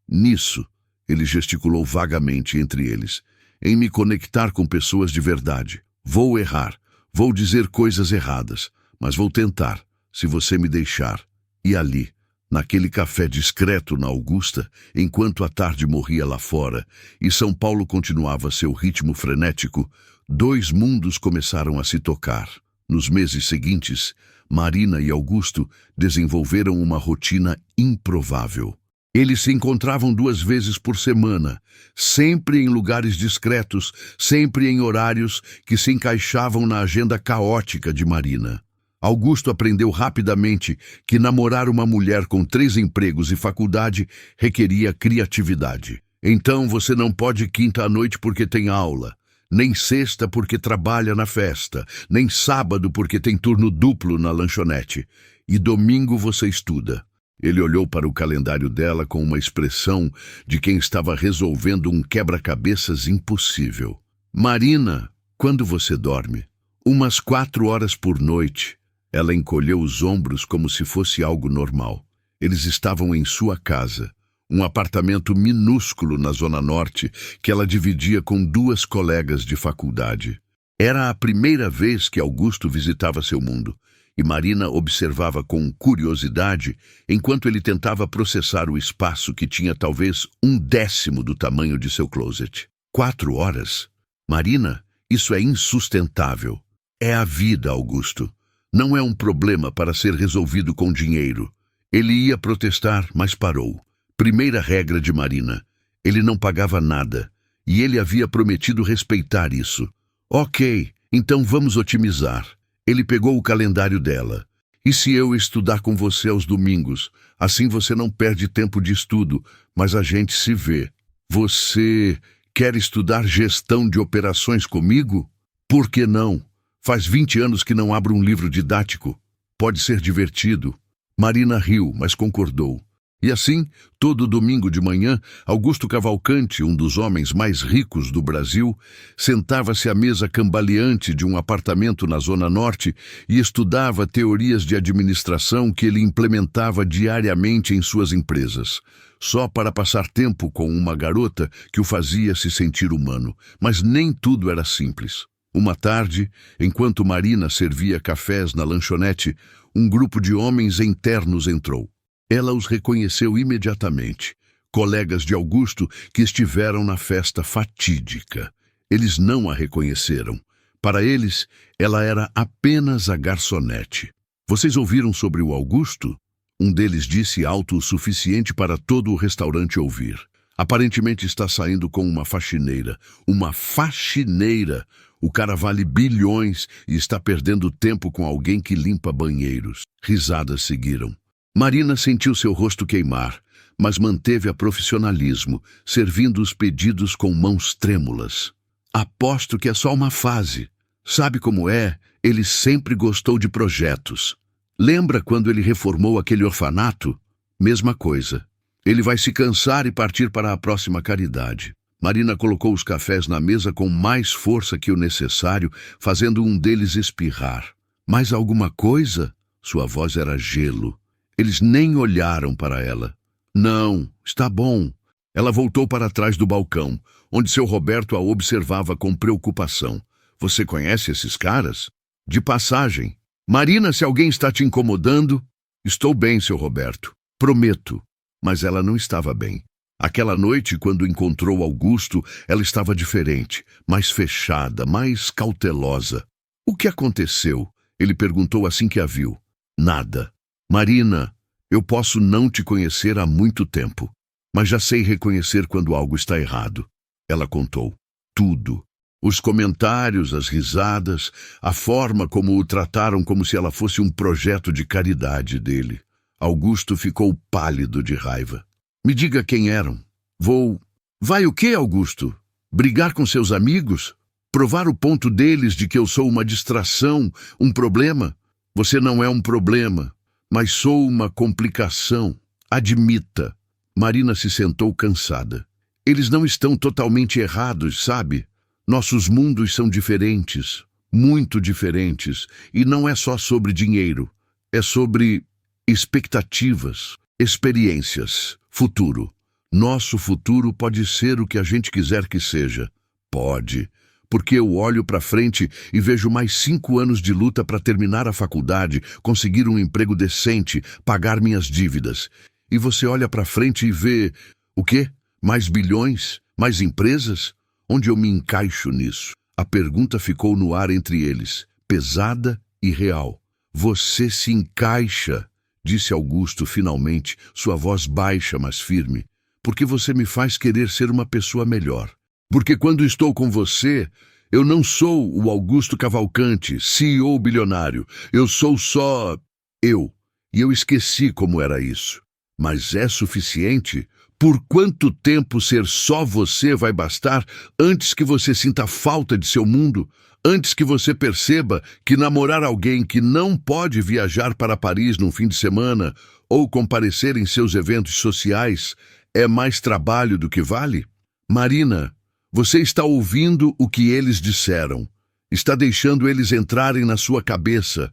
nisso. Ele gesticulou vagamente entre eles. Em me conectar com pessoas de verdade. Vou errar. Vou dizer coisas erradas. Mas vou tentar, se você me deixar. E ali, naquele café discreto na Augusta, enquanto a tarde morria lá fora e São Paulo continuava seu ritmo frenético, dois mundos começaram a se tocar. Nos meses seguintes, Marina e Augusto desenvolveram uma rotina improvável. Eles se encontravam 2 vezes por semana, sempre em lugares discretos, sempre em horários que se encaixavam na agenda caótica de Marina. Augusto aprendeu rapidamente que namorar uma mulher com 3 empregos e faculdade requeria criatividade. Então você não pode quinta à noite porque tem aula, nem sexta porque trabalha na festa, nem sábado porque tem turno duplo na lanchonete, e domingo você estuda. Ele olhou para o calendário dela com uma expressão de quem estava resolvendo um quebra-cabeças impossível. Marina, quando você dorme? Umas 4 horas por noite. Ela encolheu os ombros como se fosse algo normal. Eles estavam em sua casa, um apartamento minúsculo na Zona Norte que ela dividia com 2 colegas de faculdade. Era a primeira vez que Augusto visitava seu mundo, e Marina observava com curiosidade enquanto ele tentava processar o espaço que tinha talvez 1/10 do tamanho de seu closet. 4 horas? Marina, isso é insustentável. É a vida, Augusto. Não é um problema para ser resolvido com dinheiro. Ele ia protestar, mas parou. Primeira regra de Marina. Ele não pagava nada, e ele havia prometido respeitar isso. Ok, então vamos otimizar. Ele pegou o calendário dela. E se eu estudar com você aos domingos? Assim você não perde tempo de estudo, mas a gente se vê. Você quer estudar gestão de operações comigo? Por que não? Faz 20 anos que não abro um livro didático. Pode ser divertido. Marina riu, mas concordou. E assim, todo domingo de manhã, Augusto Cavalcante, um dos homens mais ricos do Brasil, sentava-se à mesa cambaleante de um apartamento na Zona Norte e estudava teorias de administração que ele implementava diariamente em suas empresas, só para passar tempo com uma garota que o fazia se sentir humano. Mas nem tudo era simples. Uma tarde, enquanto Marina servia cafés na lanchonete, um grupo de homens internos entrou. Ela os reconheceu imediatamente, colegas de Augusto que estiveram na festa fatídica. Eles não a reconheceram, Para eles, ela era apenas a garçonete. Vocês ouviram sobre o Augusto? Um deles disse alto o suficiente para todo o restaurante ouvir. Aparentemente está saindo com uma faxineira. Uma faxineira! O cara vale bilhões e está perdendo tempo com alguém que limpa banheiros. Risadas seguiram. Marina sentiu seu rosto queimar, mas manteve a profissionalismo, servindo os pedidos com mãos trêmulas. Aposto que é só uma fase. Sabe como é? Ele sempre gostou de projetos. Lembra quando ele reformou aquele orfanato? Mesma coisa. Ele vai se cansar e partir para a próxima caridade. Marina colocou os cafés na mesa com mais força que o necessário, fazendo um deles espirrar. Mais alguma coisa? Sua voz era gelo. Eles nem olharam para ela. Não, está bom. Ela voltou para trás do balcão, onde seu Roberto a observava com preocupação. Você conhece esses caras? De passagem. Marina, se alguém está te incomodando... Estou bem, seu Roberto. Prometo. Mas ela não estava bem. Aquela noite, quando encontrou Augusto, ela estava diferente, mais fechada, mais cautelosa. O que aconteceu? Ele perguntou assim que a viu. Nada. Marina, eu posso não te conhecer há muito tempo, mas já sei reconhecer quando algo está errado. Ela contou. Tudo. Os comentários, as risadas, a forma como o trataram como se ela fosse um projeto de caridade dele. Augusto ficou pálido de raiva. Me diga quem eram. Vai o quê, Augusto? Brigar com seus amigos? Provar o ponto deles de que eu sou uma distração, um problema? Você não é um problema, mas sou uma complicação. Admita. Marina se sentou cansada. Eles não estão totalmente errados, sabe? Nossos mundos são diferentes, muito diferentes, e não é só sobre dinheiro. É sobre expectativas, experiências, futuro. Nosso futuro pode ser o que a gente quiser que seja. Pode, porque eu olho para frente e vejo mais 5 anos de luta para terminar a faculdade, conseguir um emprego decente, pagar minhas dívidas. E você olha para frente e vê... O quê? Mais bilhões? Mais empresas? Onde eu me encaixo nisso? A pergunta ficou no ar entre eles, pesada e real. Você se encaixa, disse Augusto finalmente, sua voz baixa, mas firme, porque você me faz querer ser uma pessoa melhor. Porque quando estou com você, eu não sou o Augusto Cavalcante, CEO bilionário. Eu sou só eu. E eu esqueci como era isso. Mas é suficiente? Por quanto tempo ser só você vai bastar antes que você sinta falta de seu mundo? Antes que você perceba que namorar alguém que não pode viajar para Paris num fim de semana ou comparecer em seus eventos sociais é mais trabalho do que vale? Marina, você está ouvindo o que eles disseram. Está deixando eles entrarem na sua cabeça.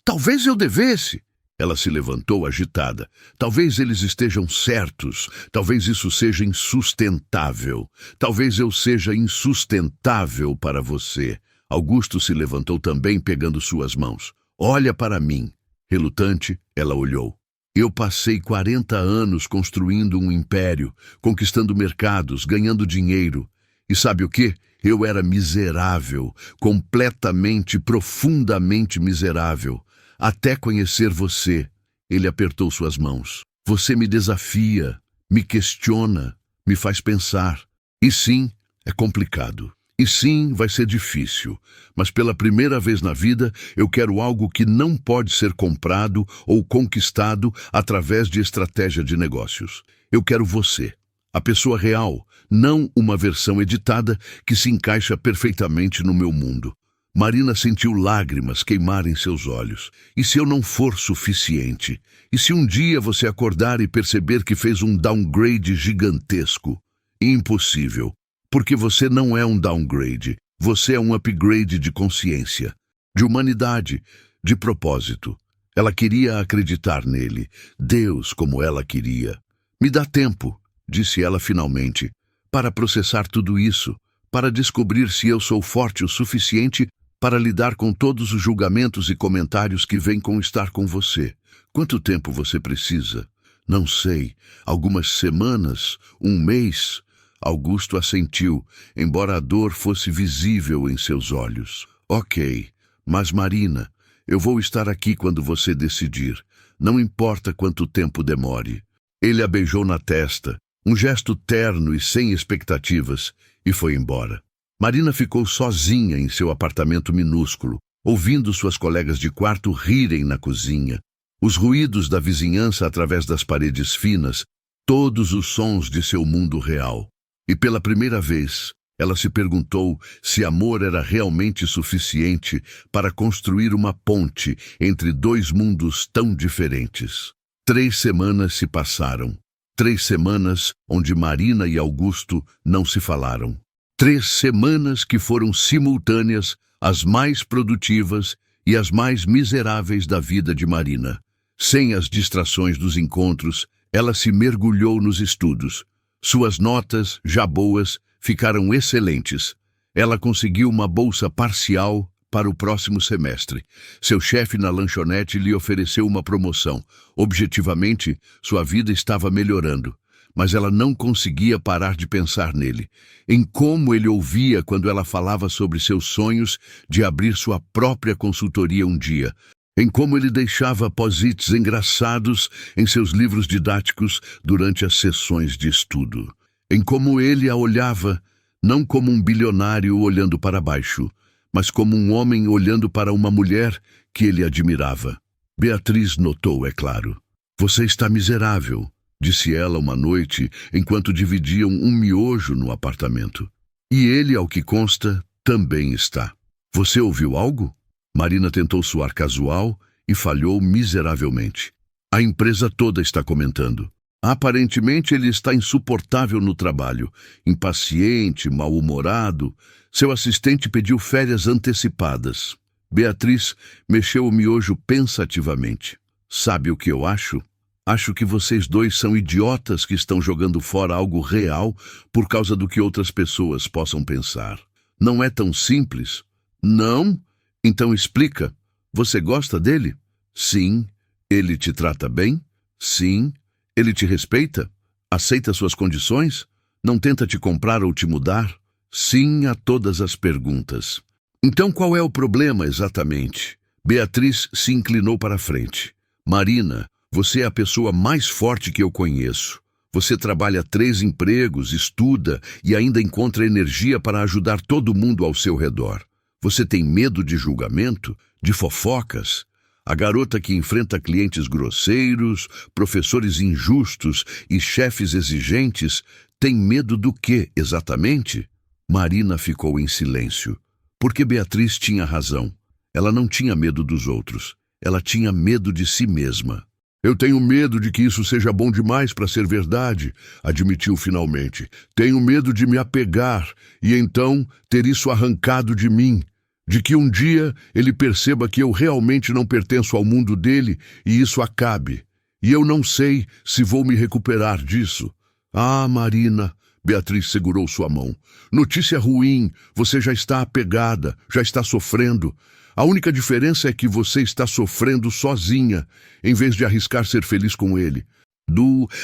Talvez eu devesse. Ela se levantou agitada. Talvez eles estejam certos. Talvez isso seja insustentável. Talvez eu seja insustentável para você. Augusto se levantou também, pegando suas mãos. Olha para mim. Relutante, ela olhou. Eu passei 40 anos construindo um império, conquistando mercados, ganhando dinheiro. E sabe o quê? Eu era miserável, completamente, profundamente miserável. Até conhecer você. Ele apertou suas mãos. Você me desafia, me questiona, me faz pensar. E sim, é complicado. E sim, vai ser difícil. Mas pela primeira vez na vida, eu quero algo que não pode ser comprado ou conquistado através de estratégia de negócios. Eu quero você, a pessoa real, não uma versão editada que se encaixa perfeitamente no meu mundo. Marina sentiu lágrimas queimar em seus olhos. E se eu não for suficiente? E se um dia você acordar e perceber que fez um downgrade gigantesco? Impossível, porque você não é um downgrade. Você é um upgrade de consciência, de humanidade, de propósito. Ela queria acreditar nele, Deus como ela queria. Me dá tempo, disse ela finalmente, para processar tudo isso, para descobrir se eu sou forte o suficiente para lidar com todos os julgamentos e comentários que vêm com estar com você. Quanto tempo você precisa? Não sei. Algumas semanas? Um mês? Augusto assentiu, embora a dor fosse visível em seus olhos. Ok, mas Marina, eu vou estar aqui quando você decidir. Não importa quanto tempo demore. Ele a beijou na testa, um gesto terno e sem expectativas, e foi embora. Marina ficou sozinha em seu apartamento minúsculo, ouvindo suas colegas de quarto rirem na cozinha, os ruídos da vizinhança através das paredes finas, todos os sons de seu mundo real. E pela primeira vez, ela se perguntou se amor era realmente suficiente para construir uma ponte entre dois mundos tão diferentes. 3 semanas se passaram. 3 semanas onde Marina e Augusto não se falaram. 3 semanas que foram simultâneas as mais produtivas e as mais miseráveis da vida de Marina. Sem as distrações dos encontros, ela se mergulhou nos estudos. Suas notas, já boas, ficaram excelentes. Ela conseguiu uma bolsa parcial para o próximo semestre. Seu chefe na lanchonete lhe ofereceu uma promoção. Objetivamente, sua vida estava melhorando, mas ela não conseguia parar de pensar nele, em como ele ouvia quando ela falava sobre seus sonhos de abrir sua própria consultoria um dia, em como ele deixava post-its engraçados em seus livros didáticos durante as sessões de estudo, em como ele a olhava não como um bilionário olhando para baixo, mas como um homem olhando para uma mulher que ele admirava. Beatriz notou, é claro. Você está miserável, disse ela uma noite, enquanto dividiam um miojo no apartamento. E ele, ao que consta, também está. Você ouviu algo? Marina tentou soar casual e falhou miseravelmente. A empresa toda está comentando. Aparentemente ele está insuportável no trabalho, impaciente, mal-humorado. Seu assistente pediu férias antecipadas. Beatriz mexeu o miojo pensativamente. Sabe o que eu acho? Acho que vocês dois são idiotas que estão jogando fora algo real por causa do que outras pessoas possam pensar. Não é tão simples? Não? Então explica. Você gosta dele? Sim. Ele te trata bem? Sim. Ele te respeita? Aceita suas condições? Não tenta te comprar ou te mudar? Sim a todas as perguntas. Então qual é o problema exatamente? Beatriz se inclinou para a frente. Marina, você é a pessoa mais forte que eu conheço. Você trabalha 3 empregos, estuda e ainda encontra energia para ajudar todo mundo ao seu redor. Você tem medo de julgamento, de fofocas? A garota que enfrenta clientes grosseiros, professores injustos e chefes exigentes tem medo do quê, exatamente? Marina ficou em silêncio, porque Beatriz tinha razão. Ela não tinha medo dos outros, ela tinha medo de si mesma. Eu tenho medo de que isso seja bom demais para ser verdade, admitiu finalmente. Tenho medo de me apegar e então ter isso arrancado de mim. De que um dia ele perceba que eu realmente não pertenço ao mundo dele e isso acabe. E eu não sei se vou me recuperar disso. Ah, Marina, Beatriz segurou sua mão. Notícia ruim, você já está apegada, já está sofrendo. A única diferença é que você está sofrendo sozinha, em vez de arriscar ser feliz com ele.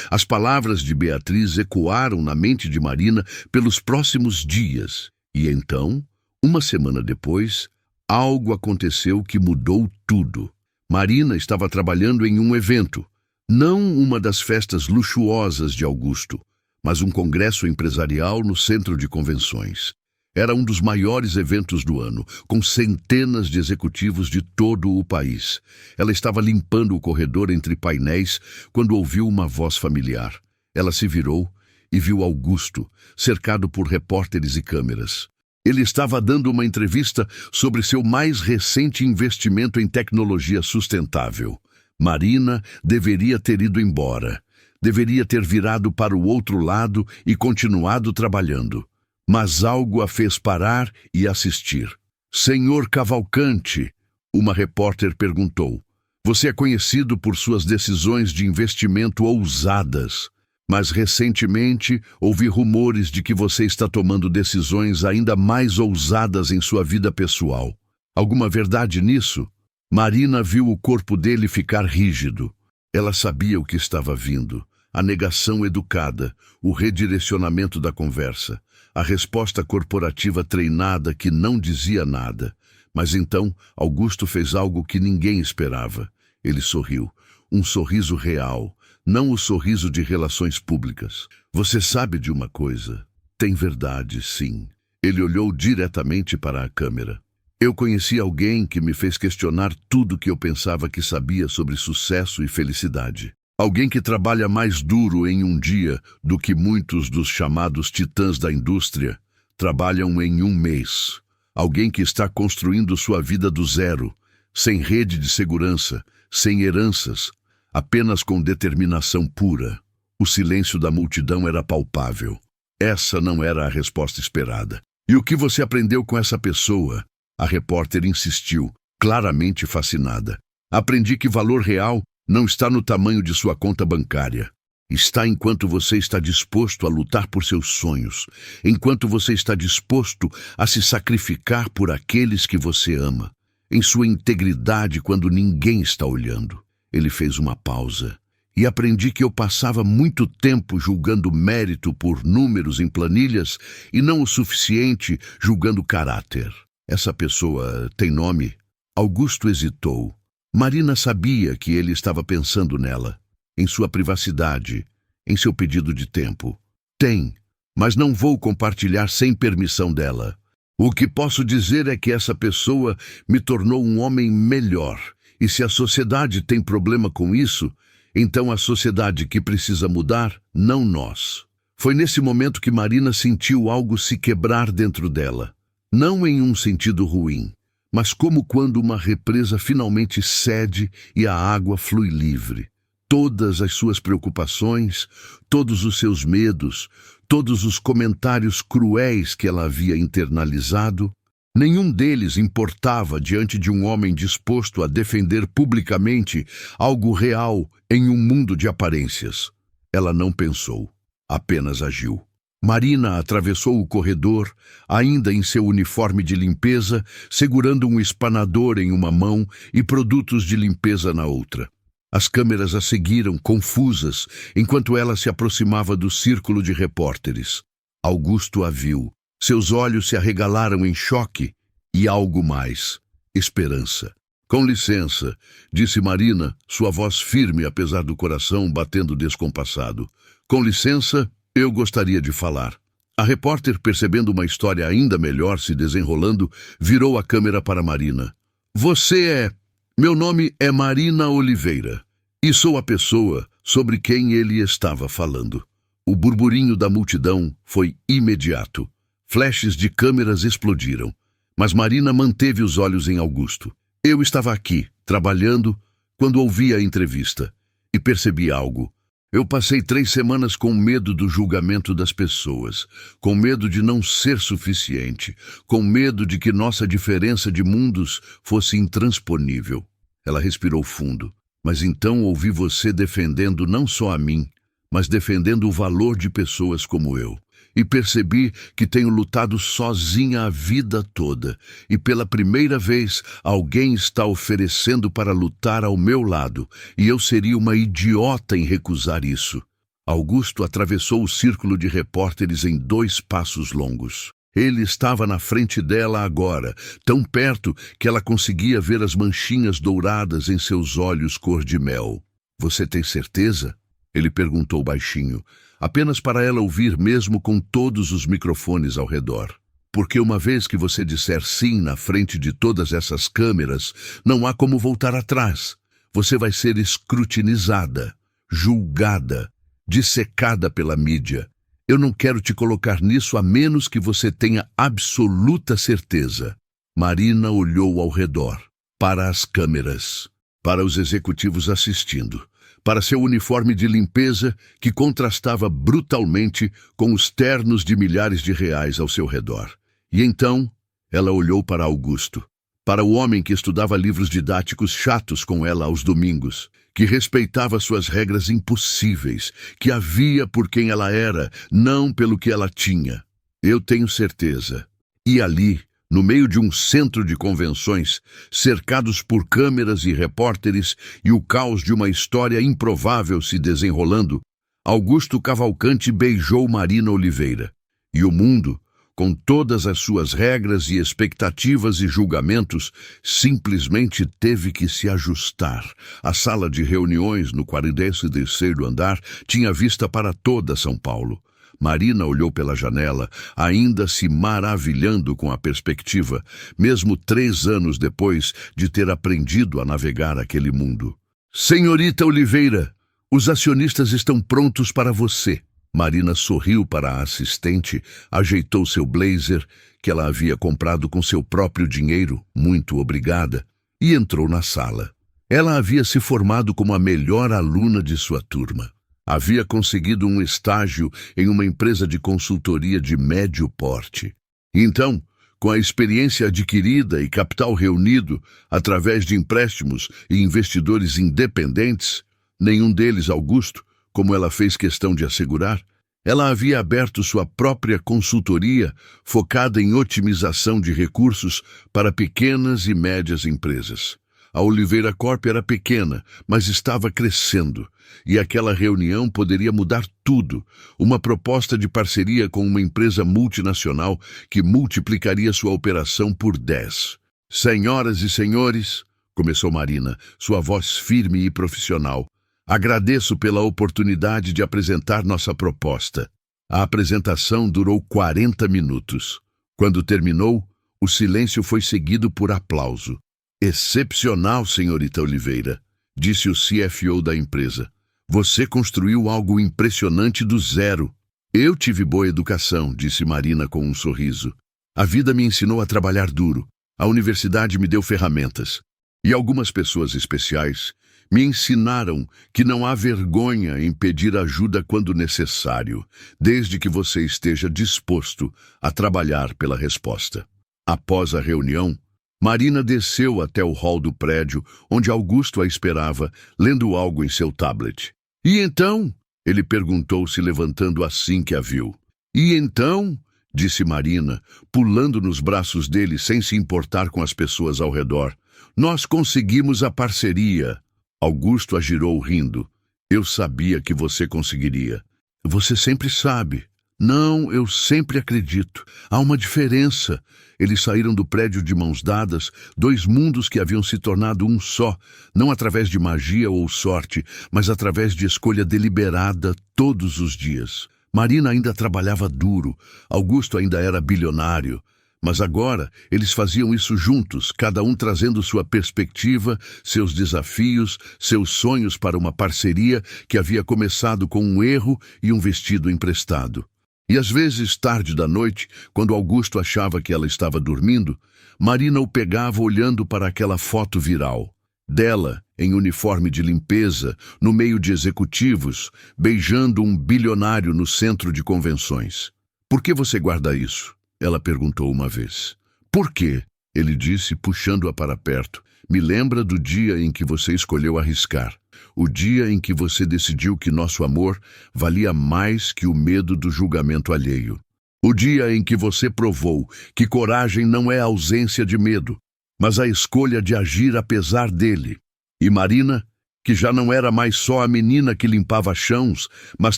As palavras de Beatriz ecoaram na mente de Marina pelos próximos dias. E então, uma semana depois, algo aconteceu que mudou tudo. Marina estava trabalhando em um evento, não uma das festas luxuosas de Augusto, mas um congresso empresarial no centro de convenções. Era um dos maiores eventos do ano, com centenas de executivos de todo o país. Ela estava limpando o corredor entre painéis quando ouviu uma voz familiar. Ela se virou e viu Augusto, cercado por repórteres e câmeras. Ele estava dando uma entrevista sobre seu mais recente investimento em tecnologia sustentável. Marina deveria ter ido embora. Deveria ter virado para o outro lado e continuado trabalhando. Mas algo a fez parar e assistir. Senhor Cavalcante, uma repórter perguntou, você é conhecido por suas decisões de investimento ousadas, mas recentemente ouvi rumores de que você está tomando decisões ainda mais ousadas em sua vida pessoal. Alguma verdade nisso? Marina viu o corpo dele ficar rígido. Ela sabia o que estava vindo. A negação educada, o redirecionamento da conversa, a resposta corporativa treinada que não dizia nada. Mas então, Augusto fez algo que ninguém esperava. Ele sorriu. Um sorriso real, não o sorriso de relações públicas. Você sabe de uma coisa? Tem verdade, sim. Ele olhou diretamente para a câmera. Eu conheci alguém que me fez questionar tudo que eu pensava que sabia sobre sucesso e felicidade. Alguém que trabalha mais duro em um dia do que muitos dos chamados titãs da indústria trabalham em um mês. Alguém que está construindo sua vida do zero, sem rede de segurança, sem heranças, apenas com determinação pura. O silêncio da multidão era palpável. Essa não era a resposta esperada. E o que você aprendeu com essa pessoa? A repórter insistiu, claramente fascinada. Aprendi que valor real não está no tamanho de sua conta bancária. Está enquanto você está disposto a lutar por seus sonhos, enquanto você está disposto a se sacrificar por aqueles que você ama, em sua integridade quando ninguém está olhando. Ele fez uma pausa. E aprendi que eu passava muito tempo julgando mérito por números em planilhas e não o suficiente julgando caráter. Essa pessoa tem nome? Augusto hesitou. Marina sabia que ele estava pensando nela, em sua privacidade, em seu pedido de tempo. Tem, mas não vou compartilhar sem permissão dela. O que posso dizer é que essa pessoa me tornou um homem melhor. E se a sociedade tem problema com isso, então a sociedade que precisa mudar, não nós. Foi nesse momento que Marina sentiu algo se quebrar dentro dela. Não em um sentido ruim, mas como quando uma represa finalmente cede e a água flui livre. Todas as suas preocupações, todos os seus medos, todos os comentários cruéis que ela havia internalizado, nenhum deles importava diante de um homem disposto a defender publicamente algo real em um mundo de aparências. Ela não pensou, apenas agiu. Marina atravessou o corredor, ainda em seu uniforme de limpeza, segurando um espanador em uma mão e produtos de limpeza na outra. As câmeras a seguiram, confusas, enquanto ela se aproximava do círculo de repórteres. Augusto a viu. Seus olhos se arregalaram em choque e algo mais, esperança. Com licença, disse Marina, sua voz firme apesar do coração batendo descompassado. Com licença, eu gostaria de falar. A repórter, percebendo uma história ainda melhor se desenrolando, virou a câmera para Marina. Você é... Meu nome é Marina Oliveira e sou a pessoa sobre quem ele estava falando. O burburinho da multidão foi imediato. Flashes de câmeras explodiram, mas Marina manteve os olhos em Augusto. Eu estava aqui, trabalhando, quando ouvi a entrevista e percebi algo. Eu passei 3 semanas com medo do julgamento das pessoas, com medo de não ser suficiente, com medo de que nossa diferença de mundos fosse intransponível. Ela respirou fundo. Mas então ouvi você defendendo não só a mim, mas defendendo o valor de pessoas como eu. E percebi que tenho lutado sozinha a vida toda. E pela primeira vez, alguém está oferecendo para lutar ao meu lado. E eu seria uma idiota em recusar isso. Augusto atravessou o círculo de repórteres em 2 passos longos. Ele estava na frente dela agora, tão perto que ela conseguia ver as manchinhas douradas em seus olhos cor de mel. Você tem certeza? Ele perguntou baixinho, apenas para ela ouvir mesmo com todos os microfones ao redor. Porque uma vez que você disser sim na frente de todas essas câmeras, não há como voltar atrás. Você vai ser escrutinizada, julgada, dissecada pela mídia. Eu não quero te colocar nisso a menos que você tenha absoluta certeza. Marina olhou ao redor, para as câmeras, para os executivos assistindo, para seu uniforme de limpeza que contrastava brutalmente com os ternos de milhares de reais ao seu redor. E então, ela olhou para Augusto, para o homem que estudava livros didáticos chatos com ela aos domingos, que respeitava suas regras impossíveis, que a via por quem ela era, não pelo que ela tinha. Eu tenho certeza. E ali, no meio de um centro de convenções, cercados por câmeras e repórteres e o caos de uma história improvável se desenrolando, Augusto Cavalcante beijou Marina Oliveira. E o mundo, com todas as suas regras e expectativas e julgamentos, simplesmente teve que se ajustar. A sala de reuniões no 43º andar tinha vista para toda São Paulo. Marina olhou pela janela, ainda se maravilhando com a perspectiva, mesmo 3 anos depois de ter aprendido a navegar aquele mundo. Senhorita Oliveira, os acionistas estão prontos para você. Marina sorriu para a assistente, ajeitou seu blazer, que ela havia comprado com seu próprio dinheiro, muito obrigada, e entrou na sala. Ela havia se formado como a melhor aluna de sua turma. Havia conseguido um estágio em uma empresa de consultoria de médio porte. Então, com a experiência adquirida e capital reunido através de empréstimos e investidores independentes, nenhum deles Augusto, como ela fez questão de assegurar, ela havia aberto sua própria consultoria focada em otimização de recursos para pequenas e médias empresas. A Oliveira Corp era pequena, mas estava crescendo, e aquela reunião poderia mudar tudo. Uma proposta de parceria com uma empresa multinacional que multiplicaria sua operação por 10. Senhoras e senhores, começou Marina, sua voz firme e profissional, agradeço pela oportunidade de apresentar nossa proposta. A apresentação durou 40 minutos. Quando terminou, o silêncio foi seguido por aplauso. Excepcional, senhorita Oliveira, disse o CFO da empresa. Você construiu algo impressionante do zero. Eu tive boa educação, disse Marina com um sorriso. A vida me ensinou a trabalhar duro. A universidade me deu ferramentas. E algumas pessoas especiais me ensinaram que não há vergonha em pedir ajuda quando necessário, desde que você esteja disposto a trabalhar pela resposta. Após a reunião, Marina desceu até o hall do prédio, onde Augusto a esperava, lendo algo em seu tablet. E então? Ele perguntou, se levantando assim que a viu. E então? Disse Marina, pulando nos braços dele sem se importar com as pessoas ao redor. Nós conseguimos a parceria. Augusto a girou rindo. Eu sabia que você conseguiria. Você sempre sabe. Não, eu sempre acredito. Há uma diferença. Eles saíram do prédio de mãos dadas, 2 mundos que haviam se tornado um só, não através de magia ou sorte, mas através de escolha deliberada todos os dias. Marina ainda trabalhava duro, Augusto ainda era bilionário, mas agora eles faziam isso juntos, cada um trazendo sua perspectiva, seus desafios, seus sonhos para uma parceria que havia começado com um erro e um vestido emprestado. E às vezes, tarde da noite, quando Augusto achava que ela estava dormindo, Marina o pegava olhando para aquela foto viral. Dela, em uniforme de limpeza, no meio de executivos, beijando um bilionário no centro de convenções. Por que você guarda isso? Ela perguntou uma vez. Por quê? Ele disse, puxando-a para perto. Me lembra do dia em que você escolheu arriscar. O dia em que você decidiu que nosso amor valia mais que o medo do julgamento alheio. O dia em que você provou que coragem não é ausência de medo, mas a escolha de agir apesar dele. E Marina, que já não era mais só a menina que limpava chãos, mas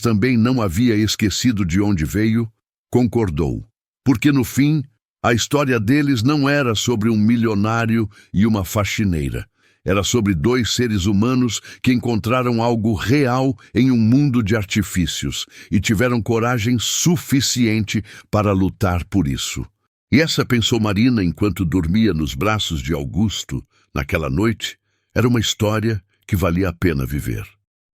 também não havia esquecido de onde veio, concordou. Porque no fim, a história deles não era sobre um milionário e uma faxineira. Era sobre 2 seres humanos que encontraram algo real em um mundo de artifícios e tiveram coragem suficiente para lutar por isso. E essa, pensou Marina enquanto dormia nos braços de Augusto, naquela noite, era uma história que valia a pena viver.